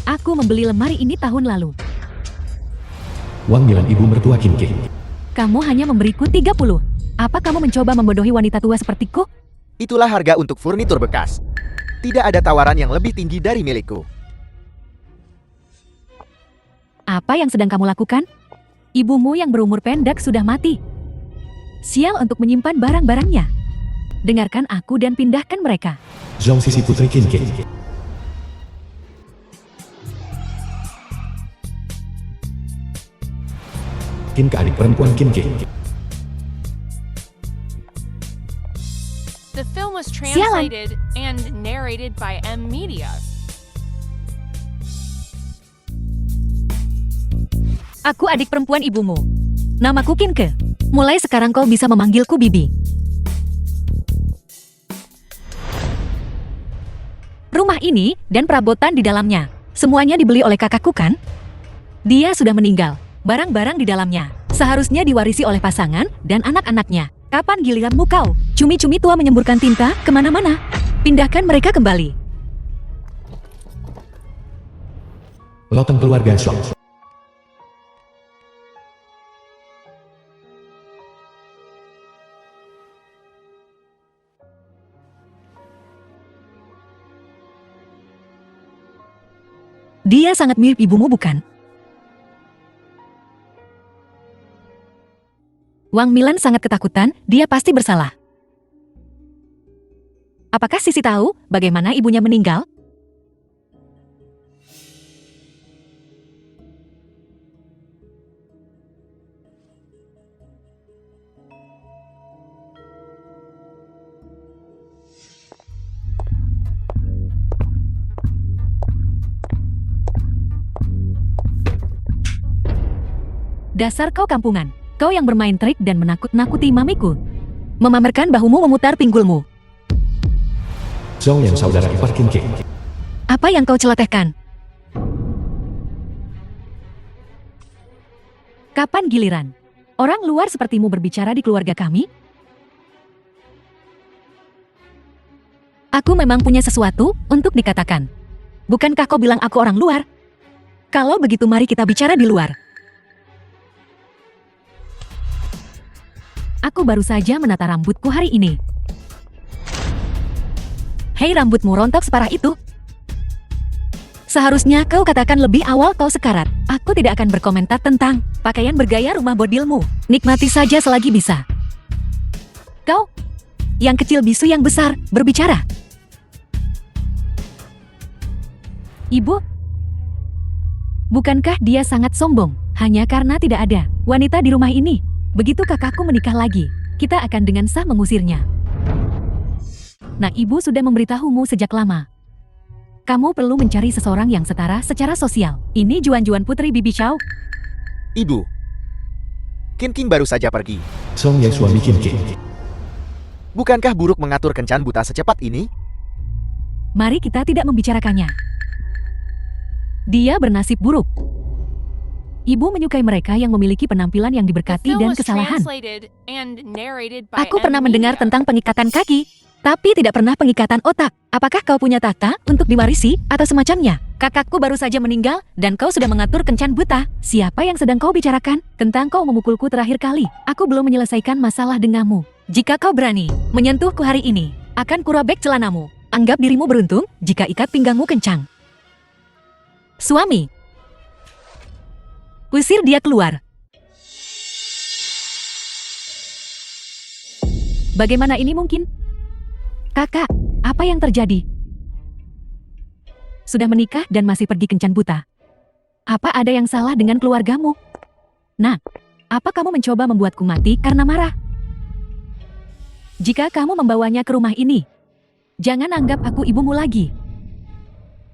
Aku membeli lemari ini tahun lalu. Wang Milan ibu mertua Kim King. Kamu hanya memberiku 30. Apa kamu mencoba membodohi wanita tua sepertiku? Itulah harga untuk furnitur bekas. Tidak ada tawaran yang lebih tinggi dari milikku. Apa yang sedang kamu lakukan? Ibumu yang berumur pendek sudah mati. Sial untuk menyimpan barang-barangnya. Dengarkan aku dan pindahkan mereka. Zhong Sisi putri Kim King. Kim ke adik perempuan Kim King. The film was translated and narrated by M Media. Aku adik perempuan ibumu. Namaku Kinke. Mulai sekarang kau bisa memanggilku Bibi. Rumah ini dan perabotan di dalamnya, semuanya dibeli oleh kakakku kan? Dia sudah meninggal. Barang-barang di dalamnya seharusnya diwarisi oleh pasangan dan anak-anaknya. Kapan giliranmu kau? Cumi-cumi tua menyemburkan tinta kemana-mana. Pindahkan mereka kembali. Loteng keluarga Song. Dia sangat mirip ibumu bukan? Wang Milan sangat ketakutan, dia pasti bersalah. Apakah Sisi tahu bagaimana ibunya meninggal? Dasar kau kampungan. Kau yang bermain trik dan menakut-nakuti mamiku. Memamerkan bahumu memutar pinggulmu. Zhong yang saudara ipar Kim King. Apa yang kau celotehkan? Kapan giliran? Orang luar sepertimu berbicara di keluarga kami? Aku memang punya sesuatu untuk dikatakan. Bukankah kau bilang aku orang luar? Kalau begitu mari kita bicara di luar. Aku baru saja menata rambutku hari ini. Hei, rambutmu rontok separah itu. Seharusnya kau katakan lebih awal kau sekarat. Aku tidak akan berkomentar tentang pakaian bergaya rumah bodilmu. Nikmati saja selagi bisa. Kau, yang kecil bisu yang besar, berbicara. Ibu, bukankah dia sangat sombong hanya karena tidak ada wanita di rumah ini? Begitu kakakku menikah lagi, kita akan dengan sah mengusirnya. Nah, ibu sudah memberitahumu sejak lama. Kamu perlu mencari seseorang yang setara secara sosial. Ini Juan Putri Bibi Chow. Ibu, Kim King baru saja pergi. Song yang suami Kim King. Bukankah buruk mengatur kencan buta secepat ini? Mari kita tidak membicarakannya. Dia bernasib buruk. Ibu menyukai mereka yang memiliki penampilan yang The diberkati film dan was kesalahan. translated and narrated by Aku M pernah mendengar Media. tentang pengikatan kaki, tapi tidak pernah pengikatan otak. Apakah kau punya tahta untuk diwarisi atau semacamnya? Kakakku baru saja meninggal dan kau sudah mengatur kencan buta. Siapa yang sedang kau bicarakan? Tentang kau memukulku terakhir kali. Aku belum menyelesaikan masalah denganmu. Jika kau berani menyentuhku hari ini, akan kurobek celanamu. Anggap dirimu beruntung jika ikat pinggangmu kencang. Suami, usir dia keluar. Bagaimana ini mungkin? Kakak, apa yang terjadi? Sudah menikah dan masih pergi kencan buta. Apa ada yang salah dengan keluargamu? Nah, apa kamu mencoba membuatku mati karena marah? Jika kamu membawanya ke rumah ini, jangan anggap aku ibumu lagi.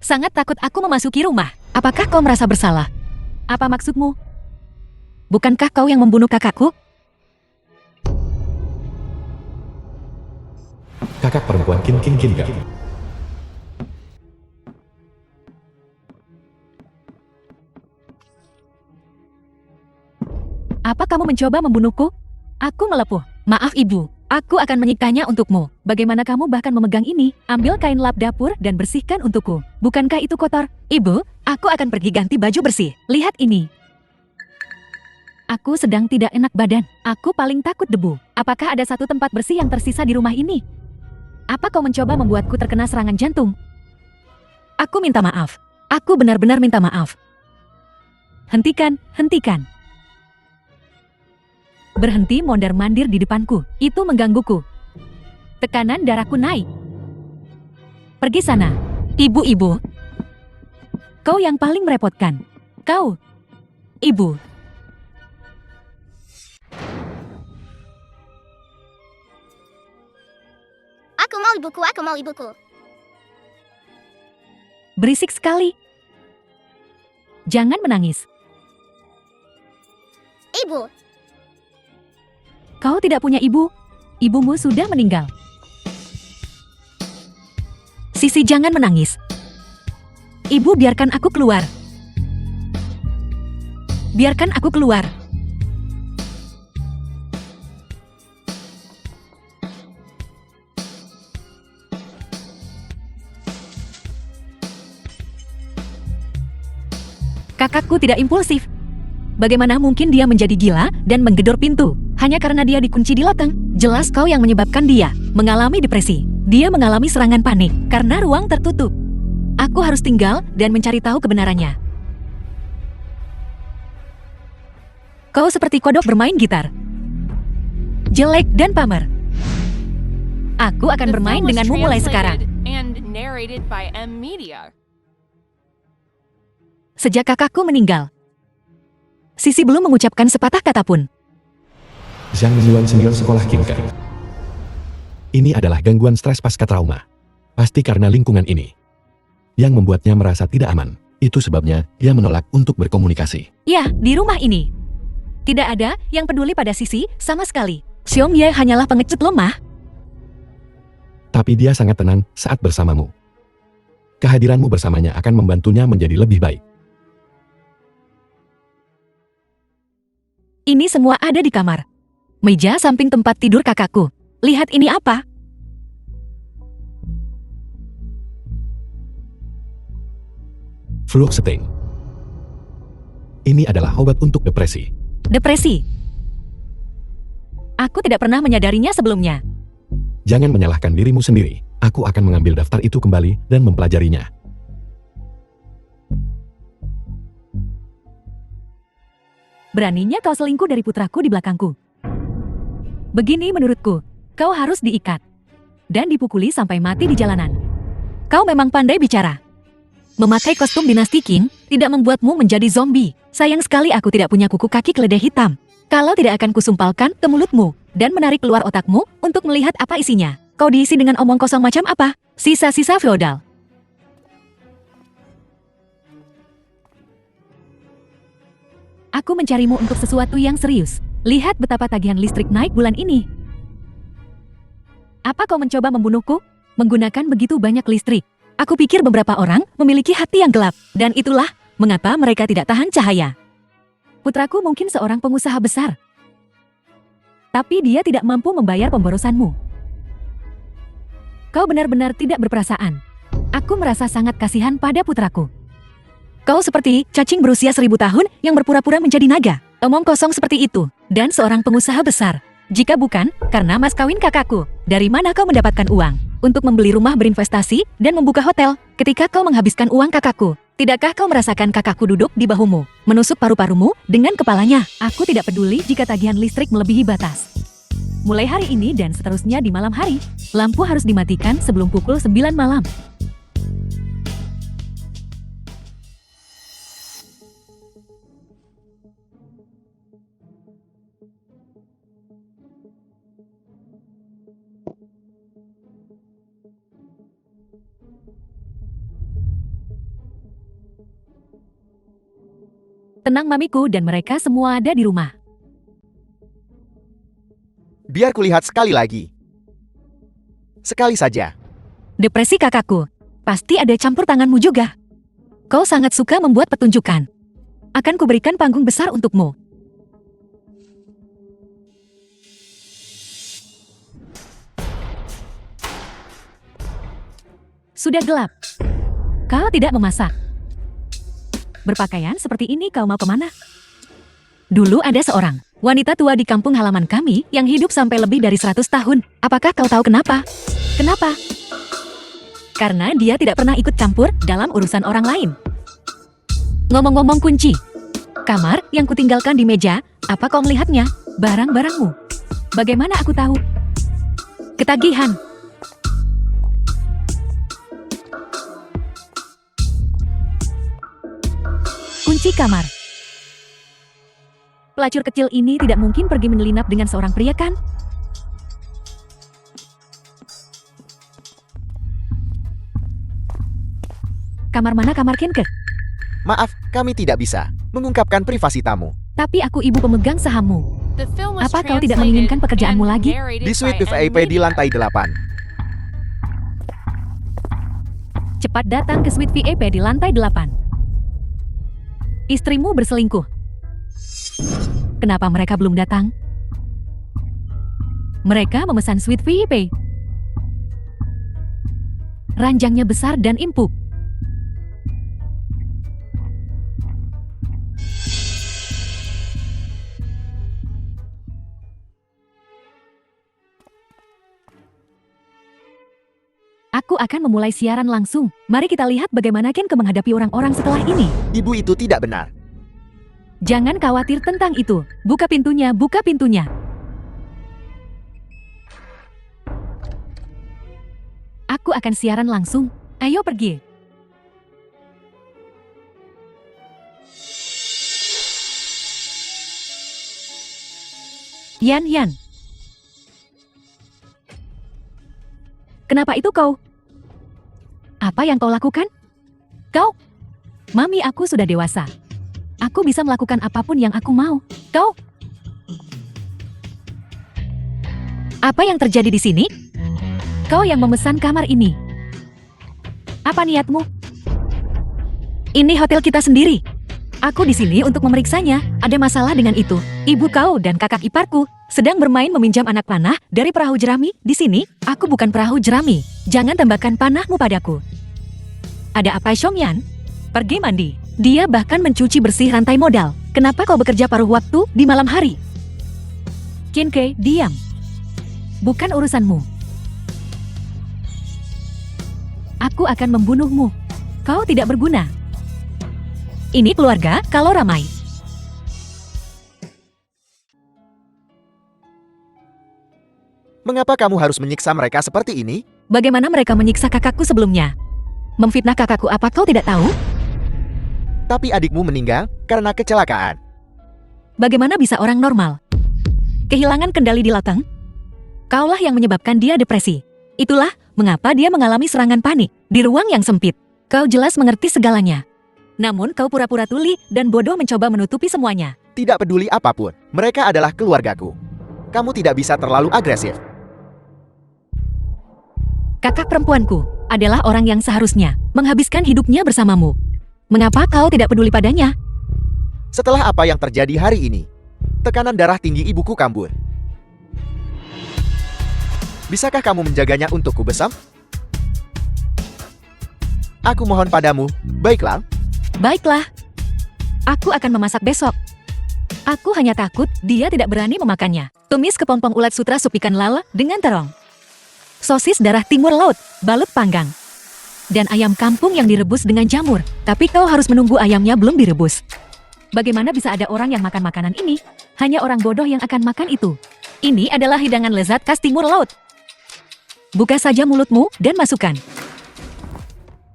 Sangat takut aku memasuki rumah. Apakah kau merasa bersalah? Apa maksudmu? Bukankah kau yang membunuh kakakku? Kakak perempuan Kim King Kim Gang. Apa kamu mencoba membunuhku? Aku melepuh. Maaf ibu, Aku akan menyikanya untukmu. Bagaimana kamu bahkan memegang ini? Ambil kain lap dapur dan bersihkan untukku. Bukankah itu kotor? Ibu, aku akan pergi ganti baju bersih. Lihat ini. Aku sedang tidak enak badan. Aku paling takut debu. Apakah ada satu tempat bersih yang tersisa di rumah ini? Apa kau mencoba membuatku terkena serangan jantung? Aku minta maaf. Aku benar-benar minta maaf. Hentikan, hentikan. Berhenti mondar-mandir di depanku. Itu menggangguku. Tekanan darahku naik. Pergi sana. Ibu-ibu. Kau yang paling merepotkan. Kau. Ibu. Aku mau ibuku. Berisik sekali. Jangan menangis. Ibu, Kau tidak punya ibu. Ibumu sudah meninggal. Sisi, jangan menangis. Ibu, biarkan aku keluar. Biarkan aku keluar. Kakakku tidak impulsif. Bagaimana mungkin dia menjadi gila dan menggedor pintu? Hanya karena dia dikunci di loteng. Jelas kau yang menyebabkan dia mengalami depresi. Dia mengalami serangan panik karena ruang tertutup. Aku harus tinggal dan mencari tahu kebenarannya. Kau seperti kodok bermain gitar. Jelek dan pamer. Aku akan The bermain film was denganmu mulai sekarang. translated and narrated by M Media. Sejak kakakku meninggal, Sisi belum mengucapkan sepatah kata pun. Zhang Yuan senior sekolah Kinker. Ini adalah gangguan stres pasca trauma. Pasti karena lingkungan ini yang membuatnya merasa tidak aman. Itu sebabnya dia menolak untuk berkomunikasi. Ya, di rumah ini. Tidak ada yang peduli pada Sisi sama sekali. Xiong Ye hanyalah pengecut lemah. Tapi dia sangat tenang saat bersamamu. Kehadiranmu bersamanya akan membantunya menjadi lebih baik. Ini semua ada di kamar. Meja samping tempat tidur kakakku. Lihat ini apa? Fluoxetine. Ini adalah obat untuk depresi. Depresi. Aku tidak pernah menyadarinya sebelumnya. Jangan menyalahkan dirimu sendiri. Aku akan mengambil daftar itu kembali dan mempelajarinya. Beraninya kau selingkuh dari putraku di belakangku. Begini menurutku, kau harus diikat dan dipukuli sampai mati di jalanan. Kau memang pandai bicara. Memakai kostum dinasti Qing tidak membuatmu menjadi zombie. Sayang sekali aku tidak punya kuku kaki keledai hitam. Kalau tidak akan kusumpalkan ke mulutmu dan menarik keluar otakmu untuk melihat apa isinya. Kau diisi dengan omong kosong macam apa? Sisa-sisa feodal. Aku mencarimu untuk sesuatu yang serius. Lihat betapa tagihan listrik naik bulan ini. Apa kau mencoba membunuhku? Menggunakan begitu banyak listrik. Aku pikir beberapa orang memiliki hati yang gelap. Dan itulah mengapa mereka tidak tahan cahaya. Putraku mungkin seorang pengusaha besar. Tapi dia tidak mampu membayar pemborosanmu. Kau benar-benar tidak berperasaan. Aku merasa sangat kasihan pada putraku. Kau seperti cacing berusia 1000 tahun yang berpura-pura menjadi naga. Omong kosong seperti itu. Dan seorang pengusaha besar. Jika bukan, karena mas kawin kakakku. Dari mana kau mendapatkan uang? Untuk membeli rumah berinvestasi dan membuka hotel. Ketika kau menghabiskan uang kakakku, tidakkah kau merasakan kakakku duduk di bahumu, menusuk paru-parumu dengan kepalanya? Aku tidak peduli jika tagihan listrik melebihi batas. Mulai hari ini dan seterusnya di malam hari, lampu harus dimatikan sebelum pukul 9 malam. Tenang mamiku dan mereka semua ada di rumah. Biar kulihat sekali lagi. Sekali saja. Depresi kakakku. Pasti ada campur tanganmu juga. Kau sangat suka membuat petunjukan. Akan kuberikan panggung besar untukmu. Sudah gelap. Kau tidak memasak. Berpakaian seperti ini kau mau kemana? Dulu ada seorang wanita tua di kampung halaman kami yang hidup sampai lebih dari 100 tahun. Apakah kau tahu kenapa? Kenapa? Karena dia tidak pernah ikut campur dalam urusan orang lain. Ngomong-ngomong kunci. Kamar yang kutinggalkan di meja, apa kau melihatnya? Barang-barangmu. Bagaimana aku tahu? Ketagihan. Kunci kamar. Pelacur kecil ini tidak mungkin pergi menyelinap dengan seorang pria, kan? Kamar mana kamar Kinke? Maaf, kami tidak bisa mengungkapkan privasi tamu. Tapi aku ibu pemegang sahammu. The film was Apa kau tidak translated menginginkan pekerjaanmu and lagi? narrated Di suite by VIP di lantai 8. Cepat datang ke suite VIP di lantai 8. Istrimu berselingkuh. Kenapa mereka belum datang? Mereka memesan suite VIP. Ranjangnya besar dan empuk. Aku akan memulai siaran langsung. Mari kita lihat bagaimana Ken menghadapi orang-orang setelah ini. Ibu itu tidak benar. Jangan khawatir tentang itu. Buka pintunya, buka pintunya. Aku akan siaran langsung. Ayo pergi. Yan. Kenapa itu kau? Apa yang kau lakukan? Kau? Mami, aku sudah dewasa. Aku bisa melakukan apapun yang aku mau. Kau? Apa yang terjadi di sini? Kau yang memesan kamar ini. Apa niatmu? Ini hotel kita sendiri. Aku di sini untuk memeriksanya. Ada masalah dengan itu. Ibu kau dan kakak iparku sedang bermain meminjam anak panah dari perahu jerami. Di sini, aku bukan perahu jerami. Jangan tambahkan panahmu padaku. Ada apa, Xiongyan? Pergi mandi. Dia bahkan mencuci bersih rantai modal. Kenapa kau bekerja paruh waktu di malam hari? Kinke, diam. Bukan urusanmu. Aku akan membunuhmu. Kau tidak berguna. Ini keluarga kalau ramai. Mengapa kamu harus menyiksa mereka seperti ini? Bagaimana mereka menyiksa kakakku sebelumnya? Memfitnah kakakku, apa kau tidak tahu? Tapi adikmu meninggal karena kecelakaan. Bagaimana bisa orang normal kehilangan kendali di latang? Kaulah yang menyebabkan dia depresi. Itulah mengapa dia mengalami serangan panik di ruang yang sempit. Kau jelas mengerti segalanya. Namun kau pura-pura tuli dan bodoh mencoba menutupi semuanya. Tidak peduli apapun, mereka adalah keluargaku. Kamu tidak bisa terlalu agresif. Kakak perempuanku adalah orang yang seharusnya menghabiskan hidupnya bersamamu. Mengapa kau tidak peduli padanya? Setelah apa yang terjadi hari ini, tekanan darah tinggi ibuku kambuh. Bisakah kamu menjaganya untukku, Besam? Aku mohon padamu, baiklah. Baiklah. Aku akan memasak besok. Aku hanya takut dia tidak berani memakannya. Tumis kepompong ulat sutra sup ikan lala dengan terong. Sosis darah timur laut, balut panggang. Dan ayam kampung yang direbus dengan jamur. Tapi kau harus menunggu ayamnya belum direbus. Bagaimana bisa ada orang yang makan makanan ini? Hanya orang bodoh yang akan makan itu. Ini adalah hidangan lezat khas timur laut. Buka saja mulutmu dan masukkan.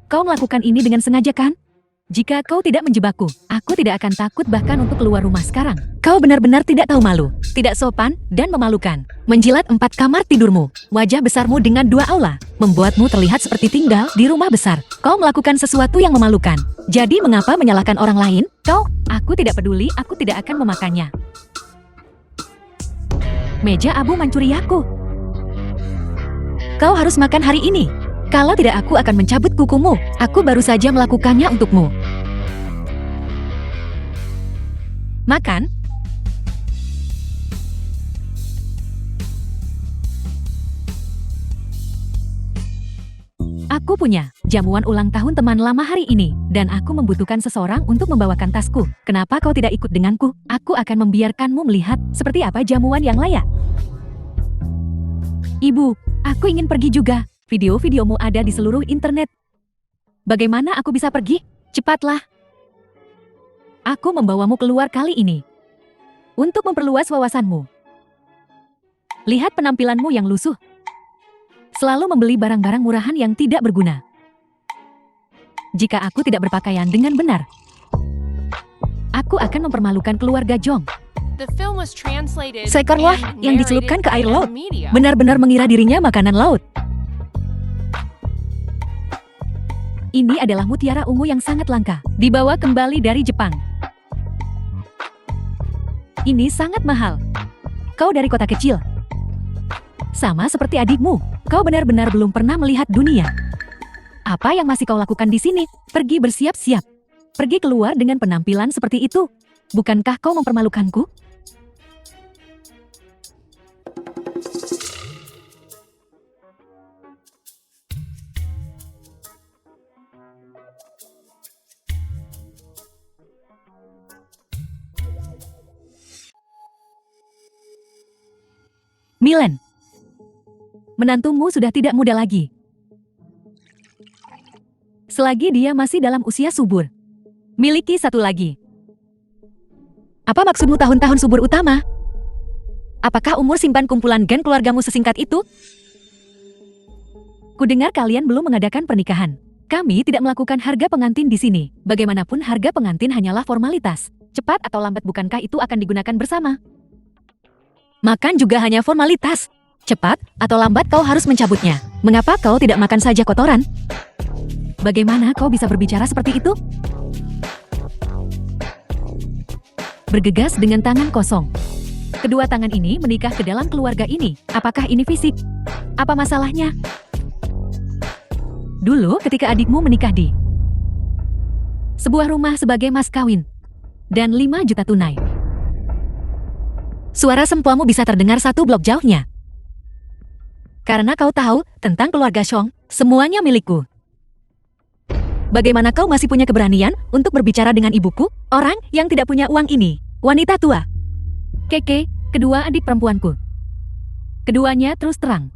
Kau melakukan ini dengan sengaja, kan? Jika kau tidak menjebakku, aku tidak akan takut bahkan untuk keluar rumah sekarang. Kau benar-benar tidak tahu malu, tidak sopan, dan memalukan. Menjilat 4 kamar tidurmu, wajah besarmu dengan 2 aula, membuatmu terlihat seperti tinggal di rumah besar. Kau melakukan sesuatu yang memalukan. Jadi mengapa menyalahkan orang lain? Aku tidak peduli, aku tidak akan memakannya. Meja abu mancuriaku. Kau harus makan hari ini. Kalau tidak, aku akan mencabut kukumu. Aku baru saja melakukannya untukmu. Makan. Aku punya jamuan ulang tahun teman lama hari ini, dan aku membutuhkan seseorang untuk membawakan tasku. Kenapa kau tidak ikut denganku? Aku akan membiarkanmu melihat seperti apa jamuan yang layak. Ibu, aku ingin pergi juga. Video-videomu ada di seluruh internet. Bagaimana aku bisa pergi? Cepatlah. Aku membawamu keluar kali ini untuk memperluas wawasanmu. Lihat penampilanmu yang lusuh. Selalu membeli barang-barang murahan yang tidak berguna. Jika aku tidak berpakaian dengan benar, aku akan mempermalukan keluarga Jong. The film was translated Seekor loh and yang dicelupkan ke narrated air by laut. M Media. Benar-benar mengira dirinya makanan laut. Ini adalah mutiara ungu yang sangat langka. Dibawa kembali dari Jepang. Ini sangat mahal. Kau dari kota kecil. Sama seperti adikmu, kau benar-benar belum pernah melihat dunia. Apa yang masih kau lakukan di sini? Pergi bersiap-siap. Pergi keluar dengan penampilan seperti itu. Bukankah kau mempermalukanku? Milen, menantumu sudah tidak muda lagi. Selagi dia masih dalam usia subur. Miliki satu lagi. Apa maksudmu tahun-tahun subur utama? Apakah umur simpan kumpulan gen keluargamu sesingkat itu? Kudengar kalian belum mengadakan pernikahan. Kami tidak melakukan harga pengantin di sini. Bagaimanapun harga pengantin hanyalah formalitas. Cepat atau lambat bukankah itu akan digunakan bersama? Makan juga hanya formalitas. Cepat atau lambat kau harus mencabutnya. Mengapa kau tidak makan saja kotoran? Bagaimana kau bisa berbicara seperti itu? Bergegas dengan tangan kosong. Kedua tangan ini menikah ke dalam keluarga ini. Apakah ini fisik? Apa masalahnya? Dulu ketika adikmu menikah di sebuah rumah sebagai mas kawin dan 5 juta tunai. Suara sempoamu bisa terdengar 1 blok jauhnya. Karena kau tahu tentang keluarga Chong, semuanya milikku. Bagaimana kau masih punya keberanian untuk berbicara dengan ibuku, orang yang tidak punya uang ini, wanita tua? Keke, kedua adik perempuanku. Keduanya terus terang.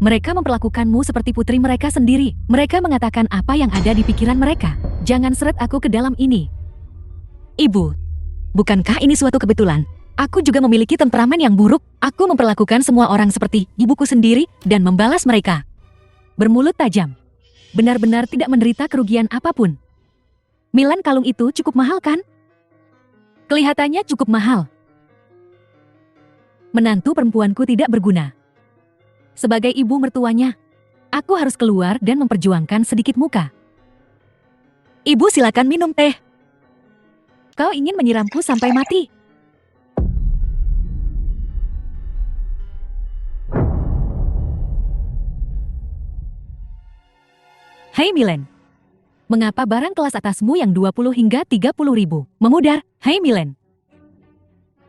Mereka memperlakukanmu seperti putri mereka sendiri. Mereka mengatakan apa yang ada di pikiran mereka. Jangan seret aku ke dalam ini. Ibu, bukankah ini suatu kebetulan? Aku juga memiliki temperamen yang buruk. Aku memperlakukan semua orang seperti ibuku sendiri dan membalas mereka. Bermulut tajam. Benar-benar tidak menderita kerugian apapun. Milan kalung itu cukup mahal kan? Kelihatannya cukup mahal. Menantu perempuanku tidak berguna. Sebagai ibu mertuanya, aku harus keluar dan memperjuangkan sedikit muka. Ibu silakan minum teh. Kau ingin menyiramku sampai mati? Hai Milen, mengapa barang kelas atasmu yang 20 hingga 30 ribu memudar? Hai Milen,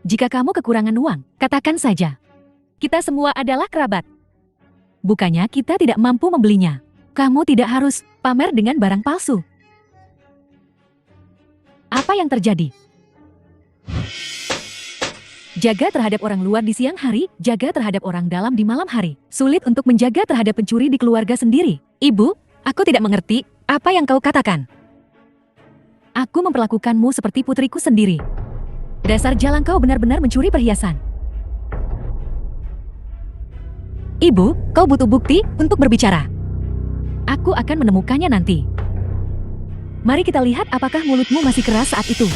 jika kamu kekurangan uang, katakan saja. Kita semua adalah kerabat. Bukannya kita tidak mampu membelinya. Kamu tidak harus pamer dengan barang palsu. Apa yang terjadi? Jaga terhadap orang luar di siang hari, jaga terhadap orang dalam di malam hari. Sulit untuk menjaga terhadap pencuri di keluarga sendiri. Ibu, aku tidak mengerti apa yang kau katakan. Aku memperlakukanmu seperti putriku sendiri. Dasar jalang kau benar-benar mencuri perhiasan. Ibu, kau butuh bukti untuk berbicara. Aku akan menemukannya nanti. Mari kita lihat apakah mulutmu masih keras saat itu.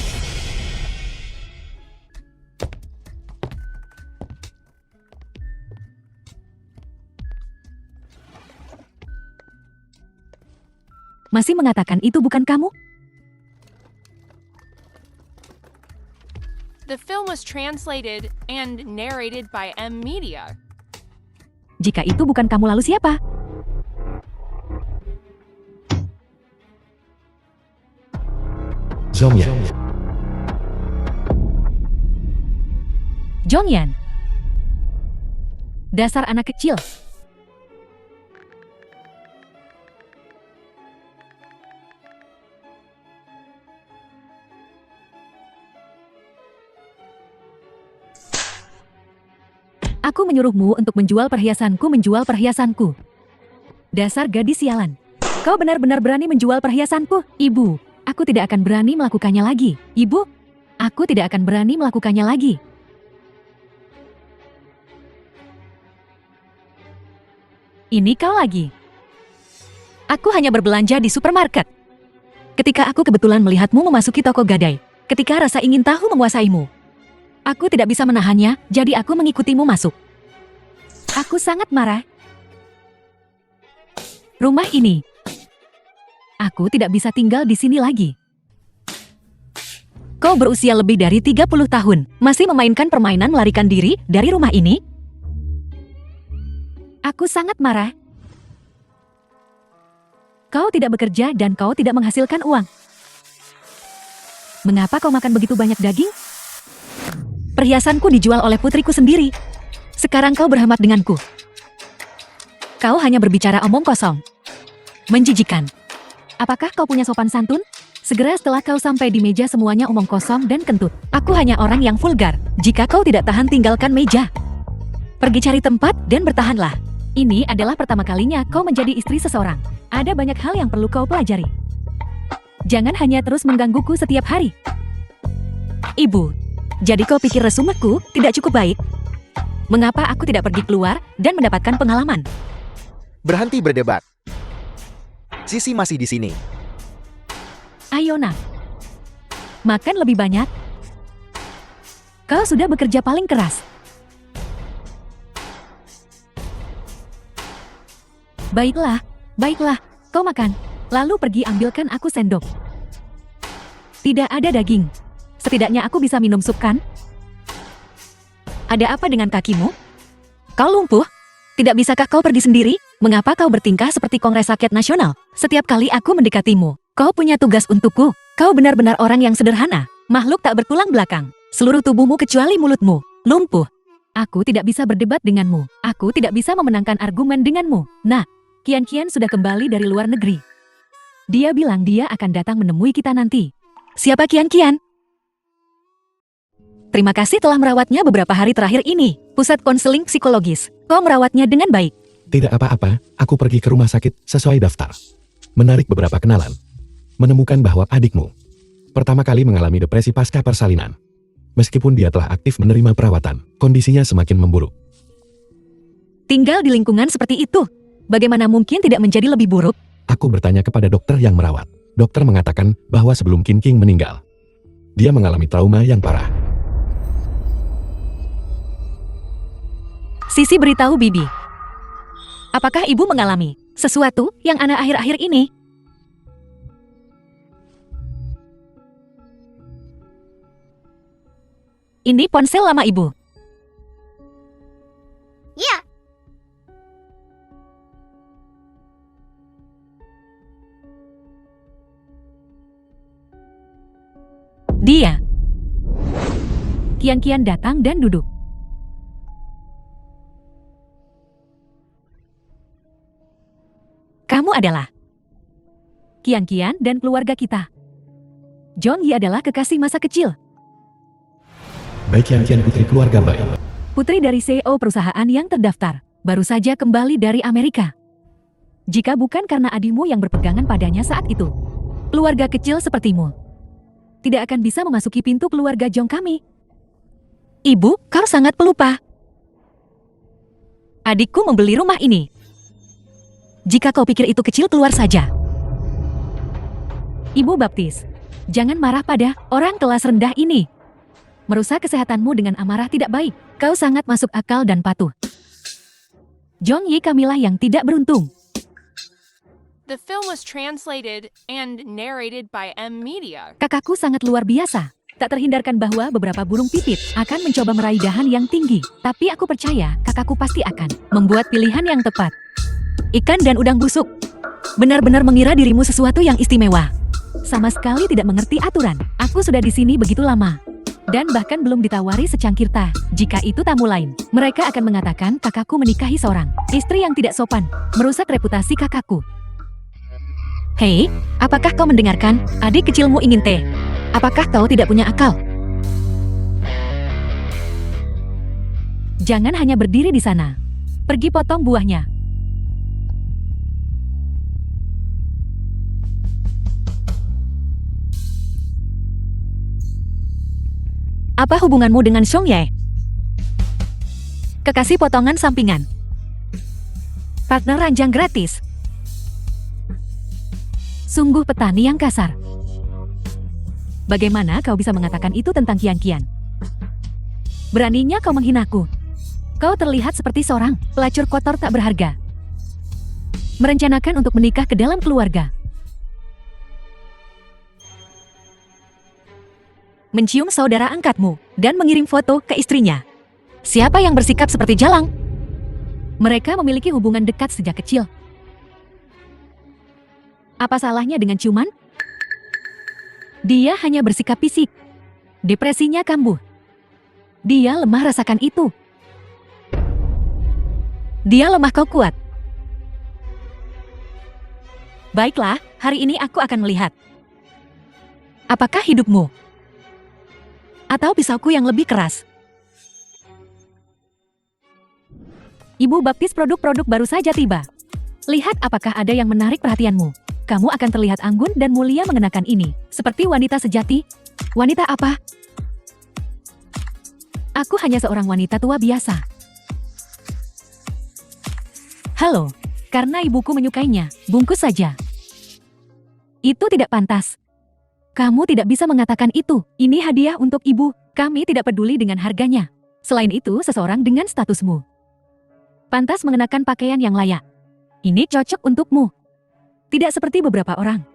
Masih mengatakan itu bukan kamu? The film was translated and narrated by M Media. Jika itu bukan kamu lalu siapa? Zongyan. Jongyan. Dasar anak kecil. Aku menyuruhmu untuk menjual perhiasanku. Dasar gadis sialan. Kau benar-benar berani menjual perhiasanku? Ibu, aku tidak akan berani melakukannya lagi. Ibu, aku tidak akan berani melakukannya lagi. Ini kau lagi. Aku hanya berbelanja di supermarket. Ketika aku kebetulan melihatmu memasuki toko gadai, ketika rasa ingin tahu menguasaimu, aku tidak bisa menahannya, jadi aku mengikutimu masuk. Aku sangat marah. Rumah ini. Aku tidak bisa tinggal di sini lagi. Kau berusia lebih dari 30 tahun, masih memainkan permainan melarikan diri dari rumah ini? Aku sangat marah. Kau tidak bekerja dan kau tidak menghasilkan uang. Mengapa kau makan begitu banyak daging? Perhiasanku dijual oleh putriku sendiri. Sekarang kau berhemat denganku. Kau hanya berbicara omong kosong. Menjijikan. Apakah kau punya sopan santun? Segera setelah kau sampai di meja semuanya omong kosong dan kentut. Aku hanya orang yang vulgar. Jika kau tidak tahan tinggalkan meja. Pergi cari tempat dan bertahanlah. Ini adalah pertama kalinya kau menjadi istri seseorang. Ada banyak hal yang perlu kau pelajari. Jangan hanya terus menggangguku setiap hari. Ibu, jadi kau pikir resumeku tidak cukup baik? Mengapa aku tidak pergi keluar dan mendapatkan pengalaman? Berhenti berdebat. Sisi masih di sini. Ayo nak. Makan lebih banyak. Kau sudah bekerja paling keras. Baiklah, kau makan. Lalu pergi ambilkan aku sendok. Tidak ada daging. Setidaknya aku bisa minum sup kan? Ada apa dengan kakimu? Kau lumpuh? Tidak bisakah kau pergi sendiri? Mengapa kau bertingkah seperti Kongres Rakyat Nasional? Setiap kali aku mendekatimu, kau punya tugas untukku. Kau benar-benar orang yang sederhana. Makhluk tak bertulang belakang. Seluruh tubuhmu kecuali mulutmu. Lumpuh. Aku tidak bisa berdebat denganmu. Aku tidak bisa memenangkan argumen denganmu. Nah, Kian sudah kembali dari luar negeri. Dia bilang dia akan datang menemui kita nanti. Siapa Kian? Terima kasih telah merawatnya beberapa hari terakhir ini. Pusat konseling psikologis. Kau merawatnya dengan baik. Tidak apa-apa, aku pergi ke rumah sakit sesuai daftar. Menarik beberapa kenalan. Menemukan bahwa adikmu pertama kali mengalami depresi pasca persalinan. Meskipun dia telah aktif menerima perawatan, kondisinya semakin memburuk. Tinggal di lingkungan seperti itu, bagaimana mungkin tidak menjadi lebih buruk? Aku bertanya kepada dokter yang merawat. Dokter mengatakan bahwa sebelum King meninggal, dia mengalami trauma yang parah. Sisi beritahu Bibi. Apakah ibu mengalami sesuatu yang aneh akhir-akhir ini? Ini ponsel lama ibu. Ya, Dia. Kian datang dan duduk. Kamu adalah Kian dan keluarga kita. Jong Yi adalah kekasih masa kecil. Baik Kian putri keluarga baik. Putri dari CEO perusahaan yang terdaftar. Baru saja kembali dari Amerika. Jika bukan karena adikmu yang berpegangan padanya saat itu, keluarga kecil sepertimu tidak akan bisa memasuki pintu keluarga Jong kami. Ibu, kau sangat pelupa. Adikku membeli rumah ini. Jika kau pikir itu kecil, keluar saja. Ibu baptis, jangan marah pada orang kelas rendah ini. Merusak kesehatanmu dengan amarah tidak baik. Kau sangat masuk akal dan patuh. Jong Yi kamilah yang tidak beruntung. The film was translated and narrated by M Media. Kakakku sangat luar biasa. Tak terhindarkan bahwa beberapa burung pipit akan mencoba meraih dahan yang tinggi. Tapi aku percaya kakakku pasti akan membuat pilihan yang tepat. Ikan dan udang busuk. Benar-benar mengira dirimu sesuatu yang istimewa. Sama sekali tidak mengerti aturan. Aku sudah di sini begitu lama. Dan bahkan belum ditawari secangkir teh. Jika itu tamu lain, mereka akan mengatakan kakakku menikahi seorang istri yang tidak sopan. Merusak reputasi kakakku. Hei, apakah kau mendengarkan? Adik kecilmu ingin teh. Apakah kau tidak punya akal? Jangan hanya berdiri di sana. Pergi potong buahnya. Apa hubunganmu dengan Song Ye? Kekasih potongan sampingan. Partner ranjang gratis. Sungguh petani yang kasar. Bagaimana kau bisa mengatakan itu tentang Kian-Kian? Beraninya kau menghinaku. Kau terlihat seperti seorang pelacur kotor tak berharga. Merencanakan untuk menikah ke dalam keluarga. Mencium saudara angkatmu dan mengirim foto ke istrinya. Siapa yang bersikap seperti Jalang? Mereka memiliki hubungan dekat sejak kecil. Apa salahnya dengan ciuman? Dia hanya bersikap fisik. Depresinya kambuh. Dia lemah, rasakan itu. Dia lemah, kau kuat. Baiklah, hari ini aku akan melihat. Apakah hidupmu? Atau pisauku yang lebih keras? Ibu baptis produk-produk baru saja tiba. Lihat apakah ada yang menarik perhatianmu. Kamu akan terlihat anggun dan mulia mengenakan ini. Seperti wanita sejati. Wanita apa? Aku hanya seorang wanita tua biasa. Halo, karena ibuku menyukainya, bungkus saja. Itu tidak pantas. Kamu tidak bisa mengatakan itu. Ini hadiah untuk ibu. Kami tidak peduli dengan harganya. Selain itu, seseorang dengan statusmu pantas mengenakan pakaian yang layak. Ini cocok untukmu. Tidak seperti beberapa orang.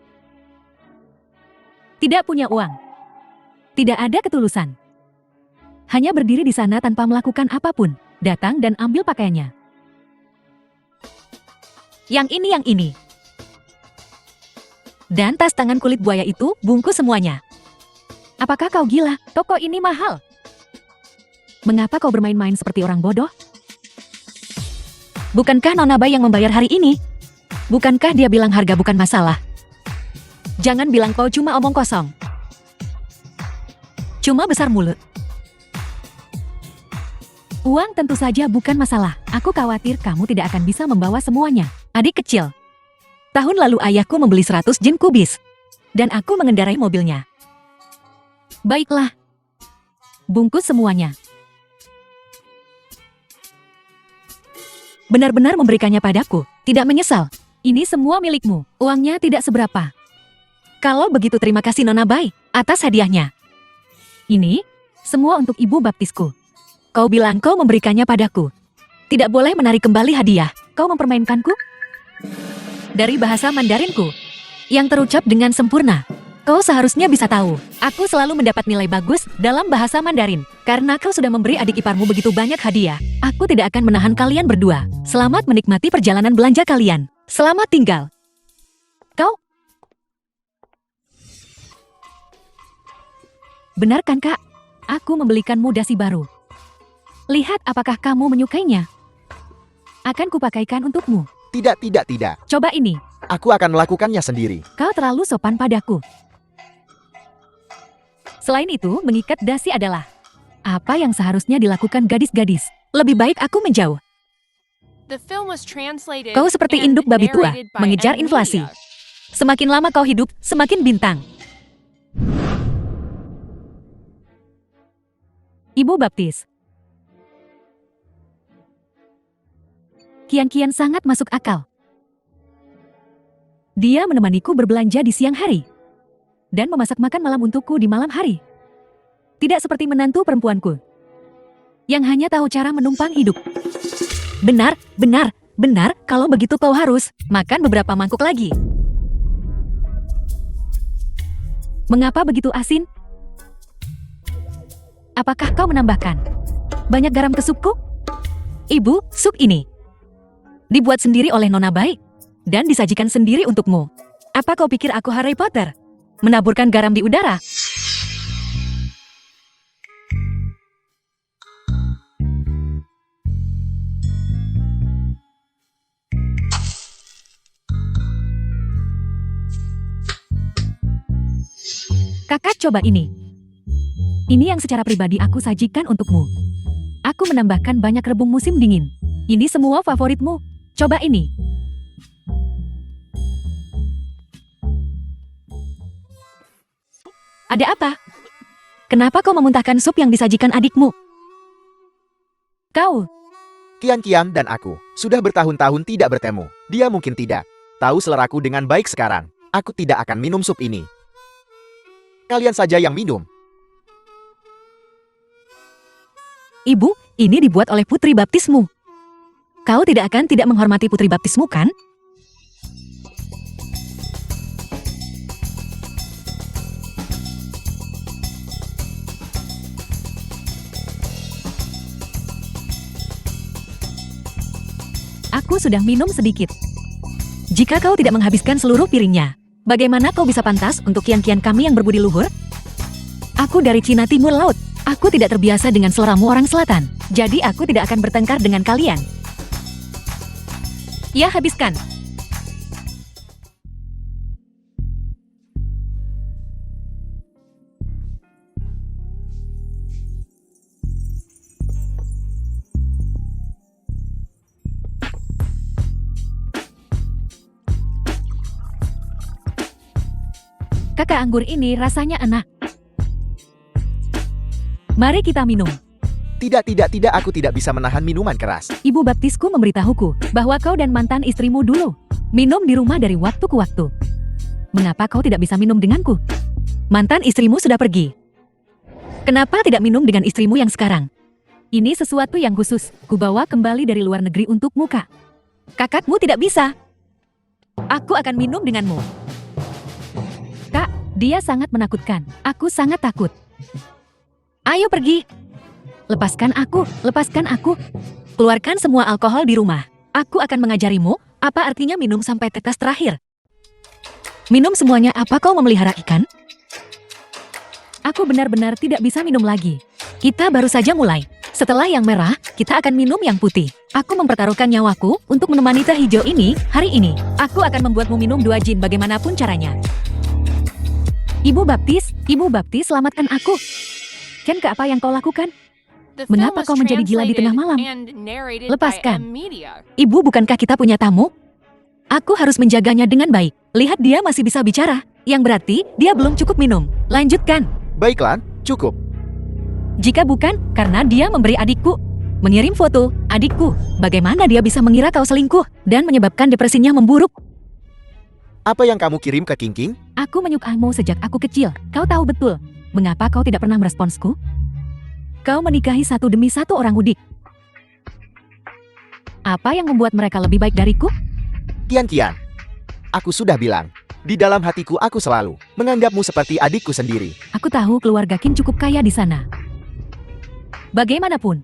Tidak punya uang. Tidak ada ketulusan. Hanya berdiri di sana tanpa melakukan apapun. Datang dan ambil pakaiannya. Yang ini. Dan tas tangan kulit buaya itu, bungkus semuanya. Apakah kau gila? Toko ini mahal. Mengapa kau bermain-main seperti orang bodoh? Bukankah Nona Bai yang membayar hari ini? Bukankah dia bilang harga bukan masalah? Jangan bilang kau cuma omong kosong. Cuma besar mulut. Uang tentu saja bukan masalah. Aku khawatir kamu tidak akan bisa membawa semuanya. Adik kecil. Tahun lalu ayahku membeli 100 jin kubis. Dan aku mengendarai mobilnya. Baiklah. Bungkus semuanya. Benar-benar memberikannya padaku. Tidak menyesal. Ini semua milikmu. Uangnya tidak seberapa. Kalau begitu terima kasih Nona Bai atas hadiahnya. Ini semua untuk ibu baptisku. Kau bilang kau memberikannya padaku. Tidak boleh menarik kembali hadiah. Kau mempermainkanku? Dari bahasa Mandarinku yang terucap dengan sempurna. Kau seharusnya bisa tahu. Aku selalu mendapat nilai bagus dalam bahasa Mandarin. Karena kau sudah memberi adik iparmu begitu banyak hadiah. Aku tidak akan menahan kalian berdua. Selamat menikmati perjalanan belanja kalian. Selamat tinggal. Kau? Benar kan, Kak? Aku membelikanmu dasi baru. Lihat apakah kamu menyukainya. Akan kupakaikan untukmu. Tidak. Coba ini. Aku akan melakukannya sendiri. Kau terlalu sopan padaku. Selain itu, mengikat dasi adalah apa yang seharusnya dilakukan gadis-gadis. Lebih baik aku menjauh. The film was translated Kau seperti and induk babi tua, narrated by mengejar M inflasi. Media. Semakin lama kau hidup, semakin bintang. Ibu baptis. Kian-Kian sangat masuk akal. Dia menemaniku berbelanja di siang hari. Dan memasak makan malam untukku di malam hari. Tidak seperti menantu perempuanku. Yang hanya tahu cara menumpang hidup. Benar, kalau begitu kau harus makan beberapa mangkuk lagi. Mengapa begitu asin? Apakah kau menambahkan banyak garam ke supku? Ibu, sup ini dibuat sendiri oleh Nona Bai dan disajikan sendiri untukmu. Apa kau pikir aku Harry Potter? Menaburkan garam di udara? Kakak, coba ini. Ini yang secara pribadi aku sajikan untukmu. Aku menambahkan banyak rebung musim dingin. Ini semua favoritmu. Coba ini. Ada apa? Kenapa kau memuntahkan sup yang disajikan adikmu? Kau, Kian dan aku sudah bertahun-tahun tidak bertemu. Dia mungkin tidak tahu seleraku dengan baik sekarang. Aku tidak akan minum sup ini. Kalian saja yang minum. Ibu, ini dibuat oleh putri baptismu. Kau tidak akan tidak menghormati putri baptismu, kan? Aku sudah minum sedikit. Jika kau tidak menghabiskan seluruh piringnya, bagaimana kau bisa pantas untuk kian-kian kami yang berbudi luhur? Aku dari Cina Timur Laut. Aku tidak terbiasa dengan seleramu orang selatan. Jadi aku tidak akan bertengkar dengan kalian. Ya, habiskan. Kakak anggur ini rasanya enak. Mari kita minum. Tidak, aku tidak bisa menahan minuman keras. Ibu baptisku memberitahuku bahwa kau dan mantan istrimu dulu minum di rumah dari waktu ke waktu. Mengapa kau tidak bisa minum denganku? Mantan istrimu sudah pergi. Kenapa tidak minum dengan istrimu yang sekarang? Ini sesuatu yang khusus. Kubawa kembali dari luar negeri untukmu, Kak. Kakakmu tidak bisa. Aku akan minum denganmu. Kak, dia sangat menakutkan. Aku sangat takut. Ayo pergi. Lepaskan aku, lepaskan aku. Keluarkan semua alkohol di rumah. Aku akan mengajarimu apa artinya minum sampai tetes terakhir. Minum semuanya. Apa kau memelihara ikan? Aku benar-benar tidak bisa minum lagi. Kita baru saja mulai. Setelah yang merah, kita akan minum yang putih. Aku mempertaruhkan nyawaku untuk menemani teh hijau ini hari ini. Aku akan membuatmu minum 2 gin bagaimanapun caranya. Ibu Baptis, selamatkan aku. Ken, ke apa yang kau lakukan? The film Mengapa was kau menjadi gila di tengah malam? translated and narrated by Lepaskan. M-Media. Ibu, bukankah kita punya tamu? Aku harus menjaganya dengan baik. Lihat, dia masih bisa bicara. Yang berarti, dia belum cukup minum. Lanjutkan. Baiklah, cukup. Jika bukan, karena dia memberi adikku mengirim foto adikku. Bagaimana dia bisa mengira kau selingkuh dan menyebabkan depresinya memburuk? Apa yang kamu kirim ke King? Aku menyukaimu sejak aku kecil. Kau tahu betul. Mengapa kau tidak pernah meresponsku? Kau menikahi satu demi satu orang Hudik. Apa yang membuat mereka lebih baik dariku? Kian. Aku sudah bilang. Di dalam hatiku aku selalu menganggapmu seperti adikku sendiri. Aku tahu keluarga Kim cukup kaya di sana. Bagaimanapun,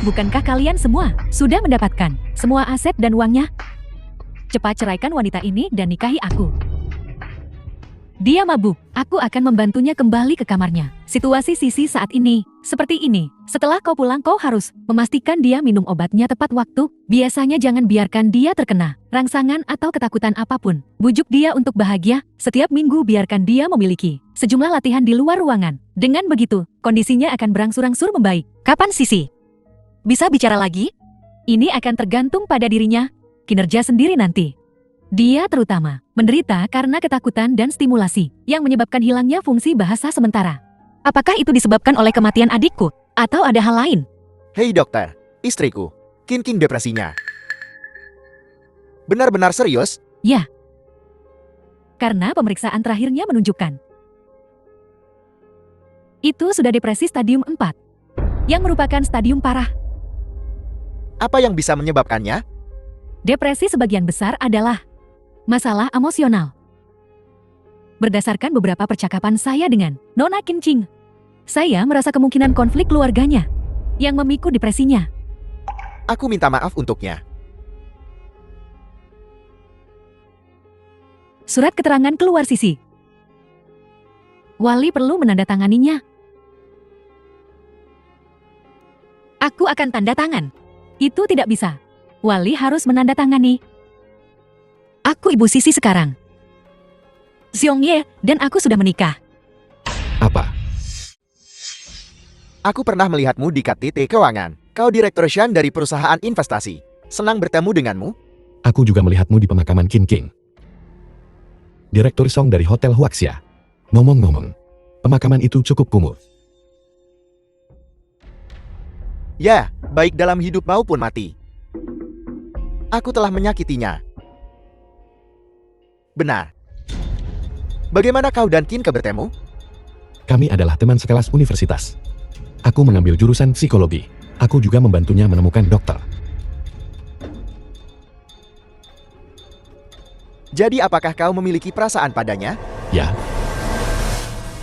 bukankah kalian semua sudah mendapatkan semua aset dan uangnya? Cepat ceraikan wanita ini dan nikahi aku. Dia mabuk. Aku akan membantunya kembali ke kamarnya. Situasi Sisi saat ini seperti ini. Setelah kau pulang, kau harus memastikan dia minum obatnya tepat waktu. Biasanya jangan biarkan dia terkena rangsangan atau ketakutan apapun. Bujuk dia untuk bahagia. Setiap minggu biarkan dia memiliki sejumlah latihan di luar ruangan. Dengan begitu, kondisinya akan berangsur-angsur membaik. Kapan Sisi bisa bicara lagi? Ini akan tergantung pada dirinya, kinerja sendiri nanti. Dia terutama menderita karena ketakutan dan stimulasi yang menyebabkan hilangnya fungsi bahasa sementara. Apakah itu disebabkan oleh kematian adikku? Atau ada hal lain? Hei dokter, istriku. King depresinya. Benar-benar serius? Ya. Karena pemeriksaan terakhirnya menunjukkan itu sudah depresi stadium 4, yang merupakan stadium parah. Apa yang bisa menyebabkannya? Depresi sebagian besar adalah masalah emosional. Berdasarkan beberapa percakapan saya dengan Nona Kincing, saya merasa kemungkinan konflik keluarganya yang memicu depresinya. Aku minta maaf untuknya. Surat keterangan keluar Sisi. Wali perlu menandatanganinya. Aku akan tanda tangan. Itu tidak bisa. Wali harus menandatangani. Aku ibu Sisi sekarang. Xiong Ye dan aku sudah menikah. Apa? Aku pernah melihatmu di KTT Keuangan. Kau Direktur Shan dari perusahaan investasi. Senang bertemu denganmu. Aku juga melihatmu di pemakaman Qin King. Direktur Song dari Hotel Huaxia. Ngomong-ngomong, pemakaman itu cukup kumuh. Ya, baik dalam hidup maupun mati. Aku telah menyakitinya. Benar. Bagaimana kau dan Qin bertemu? Kami adalah teman sekelas universitas. Aku mengambil jurusan psikologi. Aku juga membantunya menemukan dokter. Jadi apakah kau memiliki perasaan padanya? Ya.